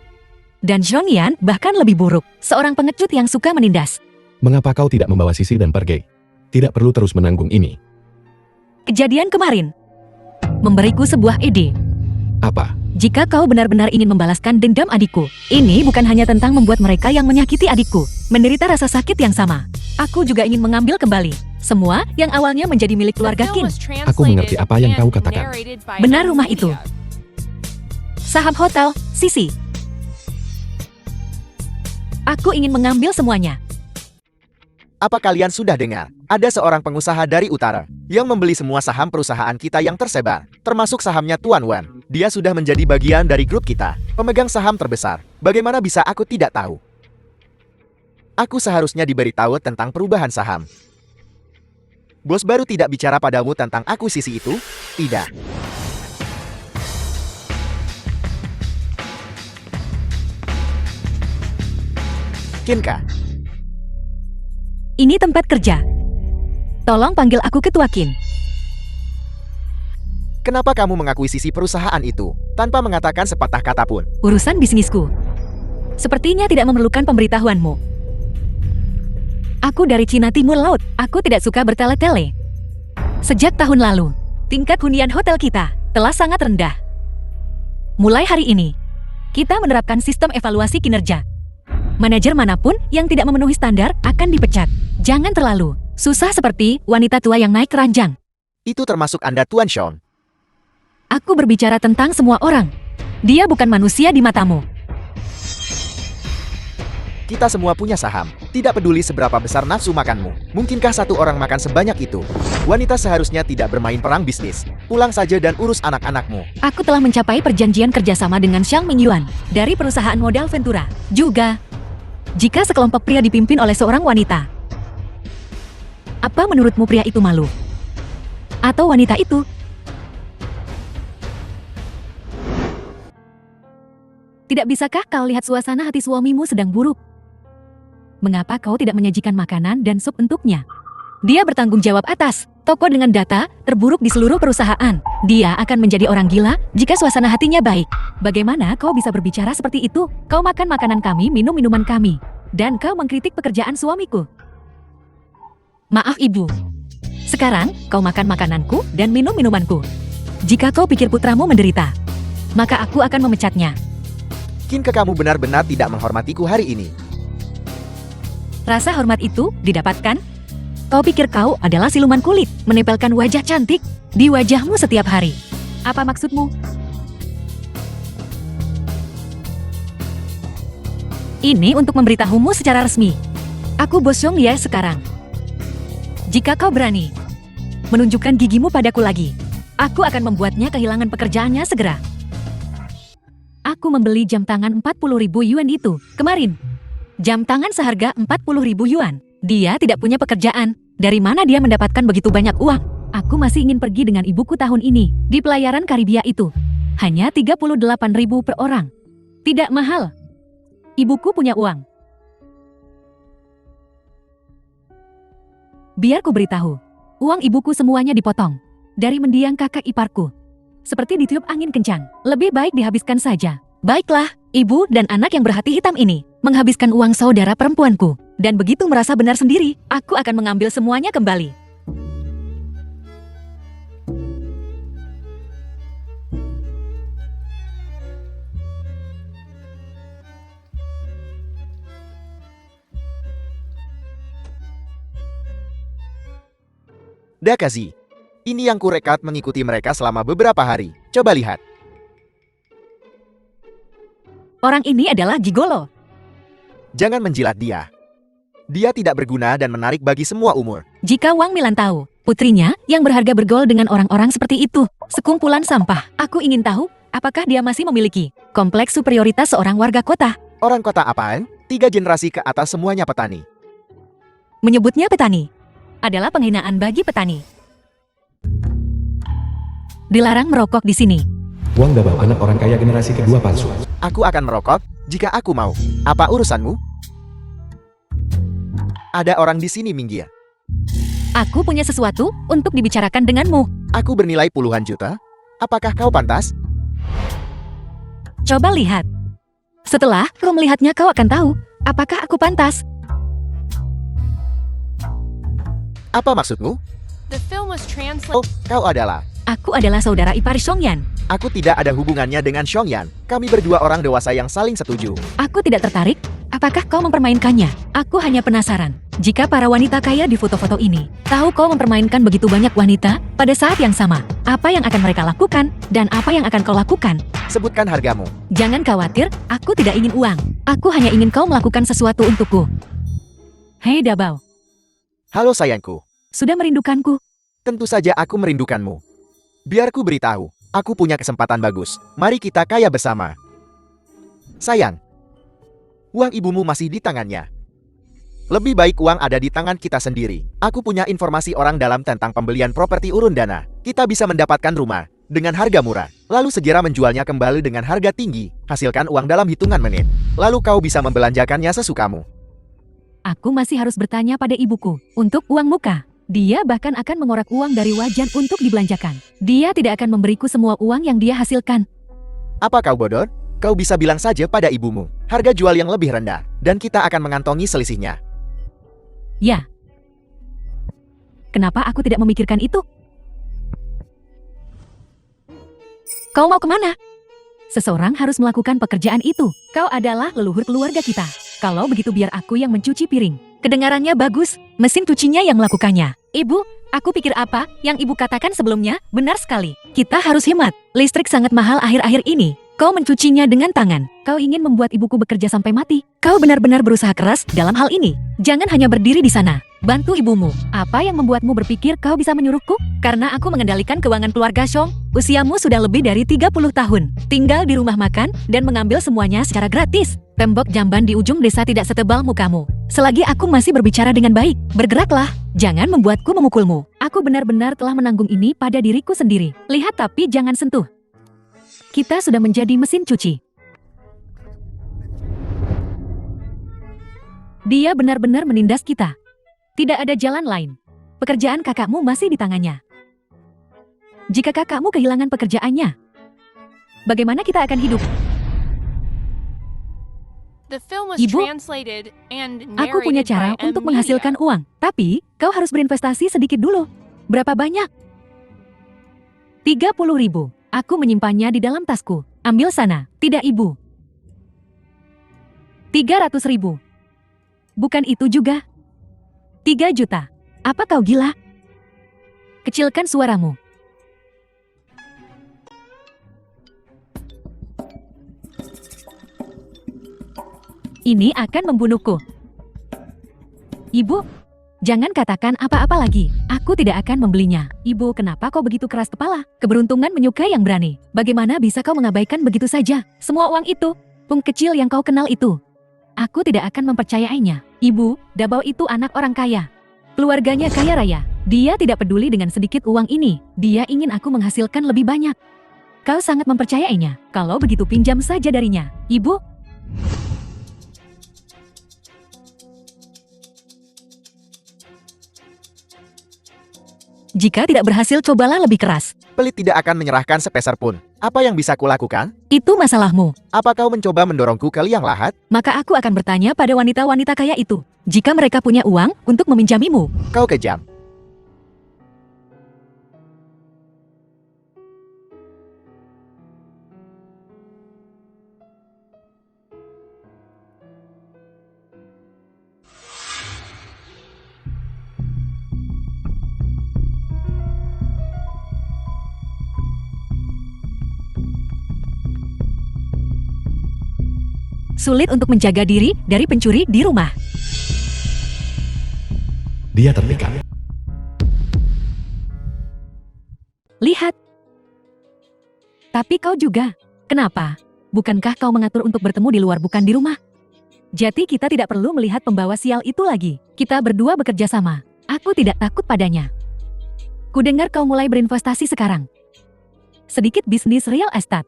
Dan Zhong Yan bahkan lebih buruk, seorang pengecut yang suka menindas. Mengapa kau tidak membawa Sisi dan pergi? Tidak perlu terus menanggung ini. Kejadian kemarin memberiku sebuah ide. Apa? Jika kau benar-benar ingin membalaskan dendam adikku, ini bukan hanya tentang membuat mereka yang menyakiti adikku menderita rasa sakit yang sama. Aku juga ingin mengambil kembali semua yang awalnya menjadi milik keluarga Qin. Aku mengerti apa yang kau katakan. Benar rumah itu. Saham hotel, Sisi. Aku ingin mengambil semuanya. Apa kalian sudah dengar? Ada seorang pengusaha dari utara yang membeli semua saham perusahaan kita yang tersebar, termasuk sahamnya Tuan Wan. Dia sudah menjadi bagian dari grup kita, pemegang saham terbesar. Bagaimana bisa aku tidak tahu? Aku seharusnya diberitahu tentang perubahan saham. Bos baru tidak bicara padamu tentang akuisisi itu? Tidak. Kinka, Ini tempat kerja. Tolong panggil aku Ketua Kin. kenapa kamu mengakuisisi perusahaan itu tanpa mengatakan sepatah kata pun? Urusan bisnisku. Sepertinya tidak memerlukan pemberitahuanmu. Aku dari Cina Timur Laut. Aku tidak suka bertele-tele. Sejak tahun lalu, tingkat hunian hotel kita telah sangat rendah. Mulai hari ini, kita menerapkan sistem evaluasi kinerja. Manajer manapun yang tidak memenuhi standar akan dipecat. Jangan terlalu susah seperti wanita tua yang naik keranjang. Itu termasuk Anda Tuan Sean. Aku berbicara tentang semua orang. Dia bukan manusia di matamu. Kita semua punya saham. Tidak peduli seberapa besar nafsu makanmu. Mungkinkah satu orang makan sebanyak itu? Wanita seharusnya tidak bermain perang bisnis. Pulang saja dan urus anak-anakmu. Aku telah mencapai perjanjian kerjasama dengan Xiang Mingyuan dari perusahaan modal Ventura. Juga, jika sekelompok pria dipimpin oleh seorang wanita, apa menurutmu pria itu malu? Atau wanita itu? Tidak bisakah kau lihat suasana hati suamimu sedang buruk? Mengapa kau tidak menyajikan makanan dan sup untuknya? Dia bertanggung jawab atas toko dengan data terburuk di seluruh perusahaan. Dia akan menjadi orang gila jika suasana hatinya baik. Bagaimana kau bisa berbicara seperti itu? Kau makan makanan kami, minum minuman kami, dan kau mengkritik pekerjaan suamiku. Maaf ibu. Sekarang kau makan makananku dan minum minumanku. Jika kau pikir putramu menderita, maka aku akan memecatnya. Kinka, kamu benar-benar tidak menghormatiku hari ini. Rasa hormat itu didapatkan? Kau pikir kau adalah siluman kulit, menempelkan wajah cantik di wajahmu setiap hari. Apa maksudmu? Ini untuk memberitahumu secara resmi. Aku Bos Yong Ye sekarang. Jika kau berani menunjukkan gigimu padaku lagi, aku akan membuatnya kehilangan pekerjaannya segera. Aku membeli jam tangan 40.000 yuan itu kemarin. Jam tangan seharga 40.000 yuan. Dia tidak punya pekerjaan. Dari mana dia mendapatkan begitu banyak uang? Aku masih ingin pergi dengan ibuku tahun ini di pelayaran Karibia itu. Hanya 38.000 per orang. Tidak mahal. Ibuku punya uang. Biar ku beritahu, uang ibuku semuanya dipotong dari mendiang kakak iparku. Seperti ditiup angin kencang, lebih baik dihabiskan saja. Baiklah, ibu dan anak yang berhati hitam ini menghabiskan uang saudara perempuanku. Dan begitu merasa benar sendiri, aku akan mengambil semuanya kembali. Dakazi, ini yang kurekat mengikuti mereka selama beberapa hari. Coba lihat. Orang ini adalah gigolo. Jangan menjilat dia. Dia tidak berguna dan menarik bagi semua umur. Jika Wang Milan tahu, putrinya yang berharga bergaul dengan orang-orang seperti itu, sekumpulan sampah. Aku ingin tahu, apakah dia masih memiliki kompleks superioritas seorang warga kota? Orang kota apaan? 3 generasi ke atas semuanya petani. Menyebutnya petani adalah penghinaan bagi petani. Dilarang merokok di sini. Wang Dabao anak orang kaya generasi kedua palsu. Aku akan merokok jika aku mau. Apa urusanmu? Ada orang di sini, minggir. Aku punya sesuatu untuk dibicarakan denganmu. Aku bernilai puluhan juta. Apakah kau pantas? Coba lihat. Setelah kau melihatnya, kau akan tahu apakah aku pantas. Apa maksudmu? The film was translated. Oh, kau adalah. Aku adalah saudara ipar Xiongyan. Aku tidak ada hubungannya dengan Xiongyan. Kami berdua orang dewasa yang saling setuju. Aku tidak tertarik. Apakah kau mempermainkannya? Aku hanya penasaran. Jika para wanita kaya di foto-foto ini tahu kau mempermainkan begitu banyak wanita pada saat yang sama, Apa yang akan mereka lakukan, dan apa yang akan kau lakukan. Sebutkan hargamu. Jangan khawatir, aku tidak ingin uang. Aku hanya ingin kau melakukan sesuatu untukku. Hei Dabao, Halo sayangku. sudah merindukanku? Tentu saja aku merindukanmu. Biar ku beritahu, aku punya kesempatan bagus. Mari kita kaya bersama. Sayang, uang ibumu masih di tangannya. Lebih baik uang ada di tangan kita sendiri. Aku punya informasi orang dalam tentang pembelian properti urun dana. Kita bisa mendapatkan rumah dengan harga murah, lalu segera menjualnya kembali dengan harga tinggi. Hasilkan uang dalam hitungan menit. Lalu kau bisa membelanjakannya sesukamu. Aku masih harus bertanya pada ibuku untuk uang muka. Dia bahkan akan mengorek uang dari wajan untuk dibelanjakan. Dia tidak akan memberiku semua uang yang dia hasilkan. Apa kau bodoh? Kau bisa bilang saja pada ibumu, harga jual yang lebih rendah, dan kita akan mengantongi selisihnya. Ya. Kenapa aku tidak memikirkan itu? Kau mau kemana? Seseorang harus melakukan pekerjaan itu. Kau adalah leluhur keluarga kita. Kalau begitu biar aku yang mencuci piring. Kedengarannya bagus, mesin cucinya yang melakukannya. Ibu, aku pikir apa yang ibu katakan sebelumnya benar sekali. Kita harus hemat. Listrik sangat mahal akhir-akhir ini. Kau mencucinya dengan tangan. Kau ingin membuat ibuku bekerja sampai mati. Kau benar-benar berusaha keras dalam hal ini. Jangan hanya berdiri di sana. Bantu ibumu. Apa yang membuatmu berpikir kau bisa menyuruhku? Karena aku mengendalikan keuangan keluarga Song. Usiamu sudah lebih dari 30 tahun. Tinggal di rumah makan dan mengambil semuanya secara gratis. Tembok jamban di ujung desa tidak setebal mukamu. Selagi aku masih berbicara dengan baik, bergeraklah. Jangan membuatku memukulmu. Aku benar-benar telah menanggung ini pada diriku sendiri. Lihat tapi jangan sentuh. Kita sudah menjadi mesin cuci. Dia benar-benar menindas kita. Tidak ada jalan lain. Pekerjaan kakakmu masih di tangannya. Jika kakakmu kehilangan pekerjaannya, bagaimana kita akan hidup? The film was Ibu, translated and Aku punya narrated cara by untuk M menghasilkan Media. uang. Tapi, kau harus berinvestasi sedikit dulu. Berapa banyak? 30.000. Aku menyimpannya di dalam tasku. Ambil sana. Tidak ibu. 300.000. Bukan itu juga. 3 juta. Apa kau gila? Kecilkan suaramu. Ini akan membunuhku. Ibu, jangan katakan apa-apa lagi. Aku tidak akan membelinya. Ibu, kenapa kau begitu keras kepala? Keberuntungan menyukai yang berani. Bagaimana bisa kau mengabaikan begitu saja? Semua uang itu, pung kecil yang kau kenal itu. Aku tidak akan mempercayainya. Ibu, Dabao itu anak orang kaya. Keluarganya kaya raya. Dia tidak peduli dengan sedikit uang ini. Dia ingin aku menghasilkan lebih banyak. Kau sangat mempercayainya. Kalau begitu pinjam saja darinya. Ibu, jika tidak berhasil, cobalah lebih keras. Pelit tidak akan menyerahkan sepeser pun. Apa yang bisa kulakukan? Itu masalahmu. Apa kau mencoba mendorongku ke liang lahat? Maka aku akan bertanya pada wanita-wanita kaya itu. Jika mereka punya uang untuk meminjamimu. Kau kejam. Sulit untuk menjaga diri dari pencuri di rumah. Dia tertekan. Lihat. Tapi kau juga. Kenapa? Bukankah kau mengatur untuk bertemu di luar bukan di rumah? Jadi kita tidak perlu melihat pembawa sial itu lagi. Kita berdua bekerja sama. Aku tidak takut padanya. Kudengar kau mulai berinvestasi sekarang. Sedikit bisnis real estate.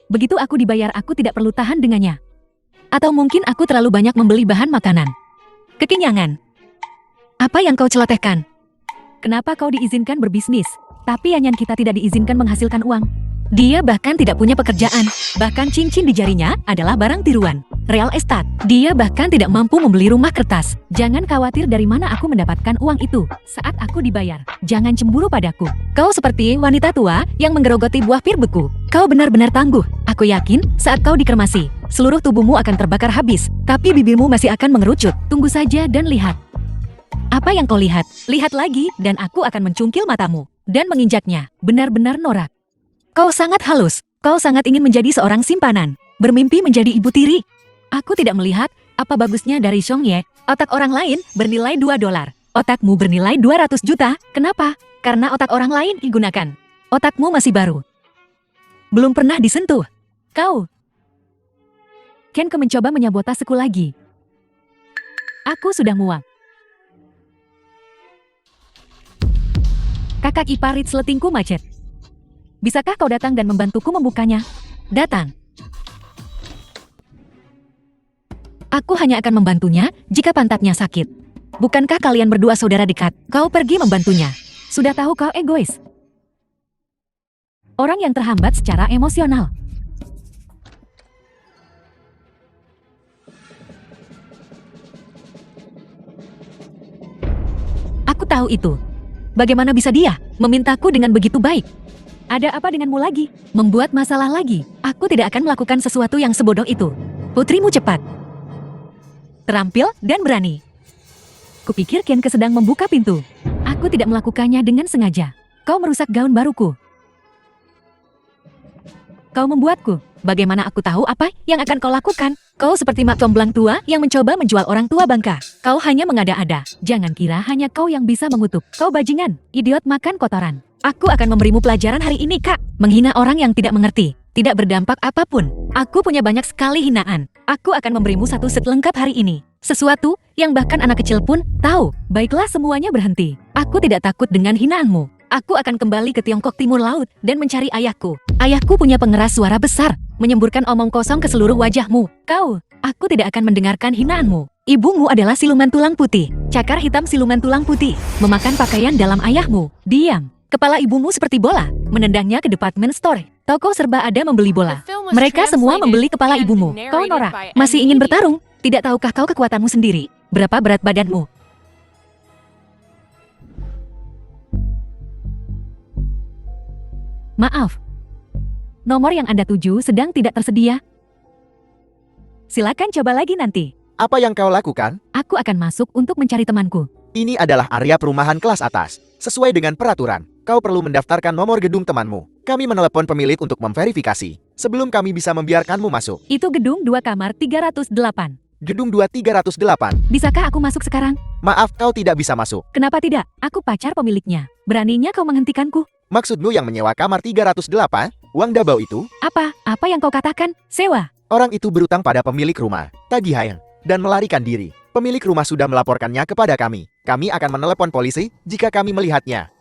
Begitu aku dibayar, aku tidak perlu tahan dengannya. Atau mungkin aku terlalu banyak membeli bahan makanan. Kekenyangan. Apa yang kau celotehkan? Kenapa kau diizinkan berbisnis, tapi Yanyan kita tidak diizinkan menghasilkan uang? Dia bahkan tidak punya pekerjaan. Bahkan cincin di jarinya adalah barang tiruan. Real estate. Dia bahkan tidak mampu membeli rumah kertas. Jangan khawatir dari mana aku mendapatkan uang itu. Saat aku dibayar, jangan cemburu padaku. Kau seperti wanita tua yang menggerogoti buah pir beku. Kau benar-benar tangguh. Aku yakin saat kau dikremasi, seluruh tubuhmu akan terbakar habis. Tapi bibirmu masih akan mengerucut. Tunggu saja dan lihat. Apa yang kau lihat? Lihat lagi dan aku akan mencungkil matamu. dan menginjaknya. Benar-benar norak. Kau sangat halus. Kau sangat ingin menjadi seorang simpanan. Bermimpi menjadi ibu tiri. Aku tidak melihat apa bagusnya dari Song Ye. Otak orang lain bernilai $2. Otakmu bernilai 200 juta. Kenapa? Karena otak orang lain digunakan. Otakmu masih baru. Belum pernah disentuh. Kau. Kenko mencoba menyabotaseku lagi. Aku sudah muak. Kakak ipar seletingku macet. Bisakah kau datang dan membantuku membukanya? Datang. Aku hanya akan membantunya jika pantatnya sakit. Bukankah kalian berdua saudara dekat? Kau pergi membantunya. Sudah tahu kau egois. Orang yang terhambat secara emosional. Aku tahu itu. Bagaimana bisa dia memintaku dengan begitu baik? Ada apa denganmu lagi? Membuat masalah lagi. Aku tidak akan melakukan sesuatu yang sebodoh itu. Putrimu cepat. Terampil dan berani. Kupikir Kenke sedang membuka pintu. Aku tidak melakukannya dengan sengaja. Kau merusak gaun baruku. Kau membuatku. Bagaimana aku tahu apa yang akan kau lakukan? Kau seperti mak comblang tua yang mencoba menjual orang tua bangka. Kau hanya mengada-ada. Jangan kira hanya kau yang bisa mengutuk. Kau bajingan, idiot makan kotoran. Aku akan memberimu pelajaran hari ini, Kak. Menghina orang yang tidak mengerti. Tidak berdampak apapun. Aku punya banyak sekali hinaan. Aku akan memberimu satu set lengkap hari ini. Sesuatu yang bahkan anak kecil pun tahu. Baiklah, semuanya berhenti. Aku tidak takut dengan hinaanmu. Aku akan kembali ke Tiongkok Timur Laut dan mencari ayahku. Ayahku punya pengeras suara besar, menyemburkan omong kosong ke seluruh wajahmu. Aku tidak akan mendengarkan hinaanmu. Ibumu adalah siluman tulang putih, cakar hitam siluman tulang putih, memakan pakaian dalam ayahmu. Diam. Kepala ibumu seperti bola, menendangnya ke department store. Toko serba ada membeli bola. Mereka semua membeli kepala ibumu. Kau norak, masih ingin bertarung? Tidak tahukah kau kekuatanmu sendiri? Berapa berat badanmu? Maaf. Nomor yang Anda tuju sedang tidak tersedia. Silakan coba lagi nanti. Apa yang kau lakukan? Aku akan masuk untuk mencari temanku. Ini adalah area perumahan kelas atas. Sesuai dengan peraturan, kau perlu mendaftarkan nomor gedung temanmu. Kami menelepon pemilik untuk memverifikasi sebelum kami bisa membiarkanmu masuk. Itu gedung 2 kamar 308. Gedung 2308. Bisakah aku masuk sekarang? Maaf, kau tidak bisa masuk. Kenapa tidak? Aku pacar pemiliknya. Beraninya kau menghentikanku? Maksudmu yang menyewa kamar 308? Uang dabau itu? Apa? Apa yang kau katakan? Sewa? Orang itu berutang pada pemilik rumah, tagihan, dan melarikan diri. Pemilik rumah sudah melaporkannya kepada kami. Kami akan menelepon polisi jika kami melihatnya.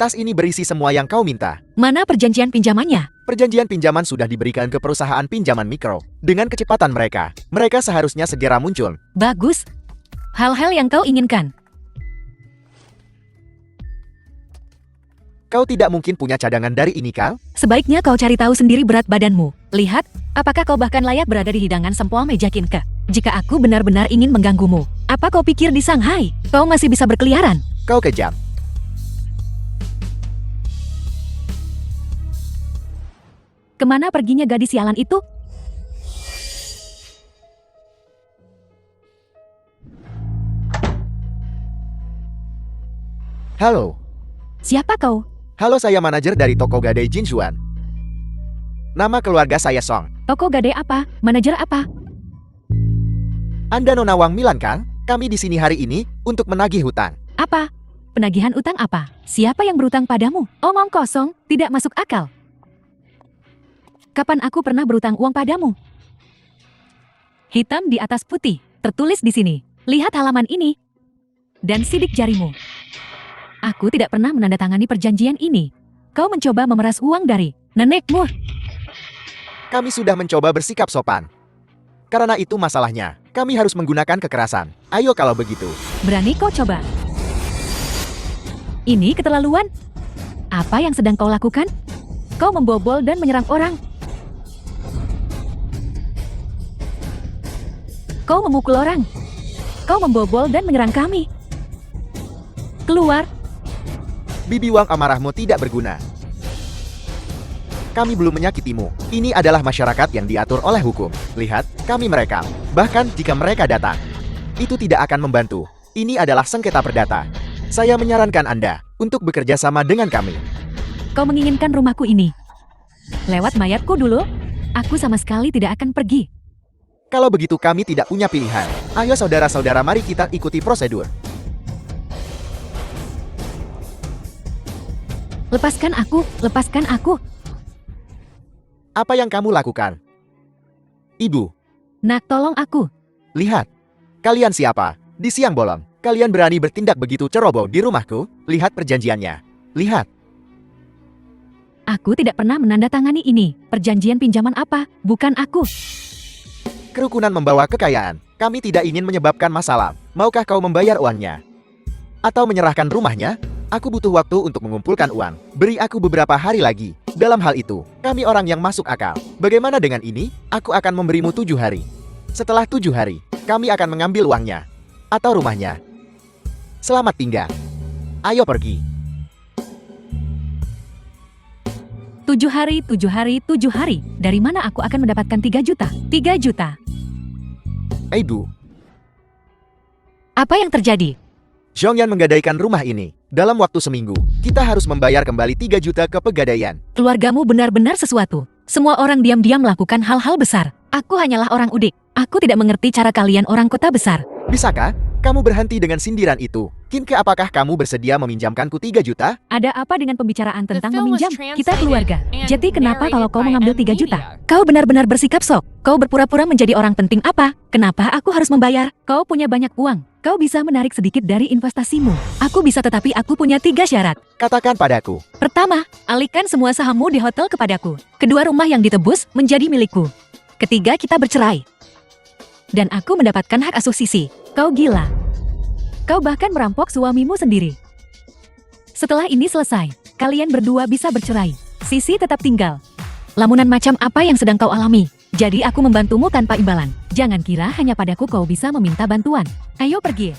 Tas ini berisi semua yang kau minta. Mana perjanjian pinjamannya? Perjanjian pinjaman sudah diberikan ke perusahaan pinjaman mikro. Dengan kecepatan mereka, mereka seharusnya segera muncul. Bagus. Hal-hal yang kau inginkan. Kau tidak mungkin punya cadangan dari ini, Kal? Sebaiknya kau cari tahu sendiri berat badanmu. Lihat, apakah kau bahkan layak berada di hidangan sempoa meja Kinke? Jika aku benar-benar ingin mengganggumu, apa kau pikir di Shanghai kau masih bisa berkeliaran? Kau kejam. Kemana perginya gadis sialan itu? Halo. Siapa kau? Halo, saya manajer dari toko gadai Jinxuan. Nama keluarga saya Song. Toko gadai apa? Manajer apa? Anda Nona Wang Milan kan? Kami di sini hari ini untuk menagih hutang. Apa? Penagihan utang apa? Siapa yang berutang padamu? Omong kosong, tidak masuk akal. Kapan aku pernah berutang uang padamu? Hitam di atas putih, tertulis di sini. Lihat halaman ini. Dan sidik jarimu. Aku tidak pernah menandatangani perjanjian ini. Kau mencoba memeras uang dari nenekmu. Kami sudah mencoba bersikap sopan. Karena itu masalahnya, kami harus menggunakan kekerasan. Ayo kalau begitu. Berani kau coba? Ini keterlaluan. Apa yang sedang kau lakukan? Kau membobol dan menyerang orang. Kau memukul orang. Kau membobol dan menyerang kami. Keluar. Bibi Wang, amarahmu tidak berguna. Kami belum menyakitimu. Ini adalah masyarakat yang diatur oleh hukum. Lihat, kami merekam. Bahkan jika mereka datang, itu tidak akan membantu. Ini adalah sengketa perdata. Saya menyarankan Anda untuk bekerja sama dengan kami. Kau menginginkan rumahku ini. Lewat mayatku dulu, aku sama sekali tidak akan pergi. Kalau begitu kami tidak punya pilihan. Ayo saudara-saudara, mari kita ikuti prosedur. Lepaskan aku, lepaskan aku. Apa yang kamu lakukan? Ibu, Nak, tolong aku. lihat. Kalian siapa? Di siang bolong, kalian berani bertindak begitu ceroboh di rumahku? Lihat perjanjiannya. Lihat. Aku tidak pernah menandatangani ini. Perjanjian pinjaman apa? Bukan aku. Kerukunan membawa kekayaan. Kami tidak ingin menyebabkan masalah. Maukah kau membayar uangnya? Atau menyerahkan rumahnya? Aku butuh waktu untuk mengumpulkan uang. Beri aku beberapa hari lagi. Dalam hal itu, kami orang yang masuk akal. Bagaimana dengan ini? Aku akan memberimu 7 hari. Setelah 7 hari, kami akan mengambil uangnya. Atau rumahnya. Selamat tinggal. Ayo pergi. 7 hari, 7 hari, 7 hari. Dari mana aku akan mendapatkan 3 juta? 3 juta. Ibu, Apa yang terjadi? Zhongyan menggadaikan rumah ini. Dalam waktu seminggu, kita harus membayar kembali 3 juta ke pegadaian. Keluargamu benar-benar sesuatu. Semua orang diam-diam melakukan hal-hal besar. Aku hanyalah orang udik. Aku tidak mengerti cara kalian orang kota besar. Bisakah kamu berhenti dengan sindiran itu? Kinke, apakah kamu bersedia meminjamkanku 3 juta? Ada apa dengan pembicaraan tentang film was meminjam? Kita translated keluarga. and Jadi kenapa narrated kalau kau by mengambil M 3 juta? Media. Kau benar-benar bersikap sok. Kau berpura-pura menjadi orang penting apa? Kenapa aku harus membayar? Kau punya banyak uang. Kau bisa menarik sedikit dari investasimu. Aku bisa, tetapi aku punya 3 syarat. Katakan padaku. Pertama, alihkan semua sahammu di hotel kepadaku. Kedua, rumah yang ditebus menjadi milikku. Ketiga, kita bercerai. Dan aku mendapatkan hak asuh Sisi. Kau gila. Kau bahkan merampok suamimu sendiri. Setelah ini selesai, kalian berdua bisa bercerai. Sisi tetap tinggal. Lamunan macam apa yang sedang kau alami? Jadi aku membantumu tanpa imbalan. Jangan kira hanya padaku kau bisa meminta bantuan. Ayo pergi.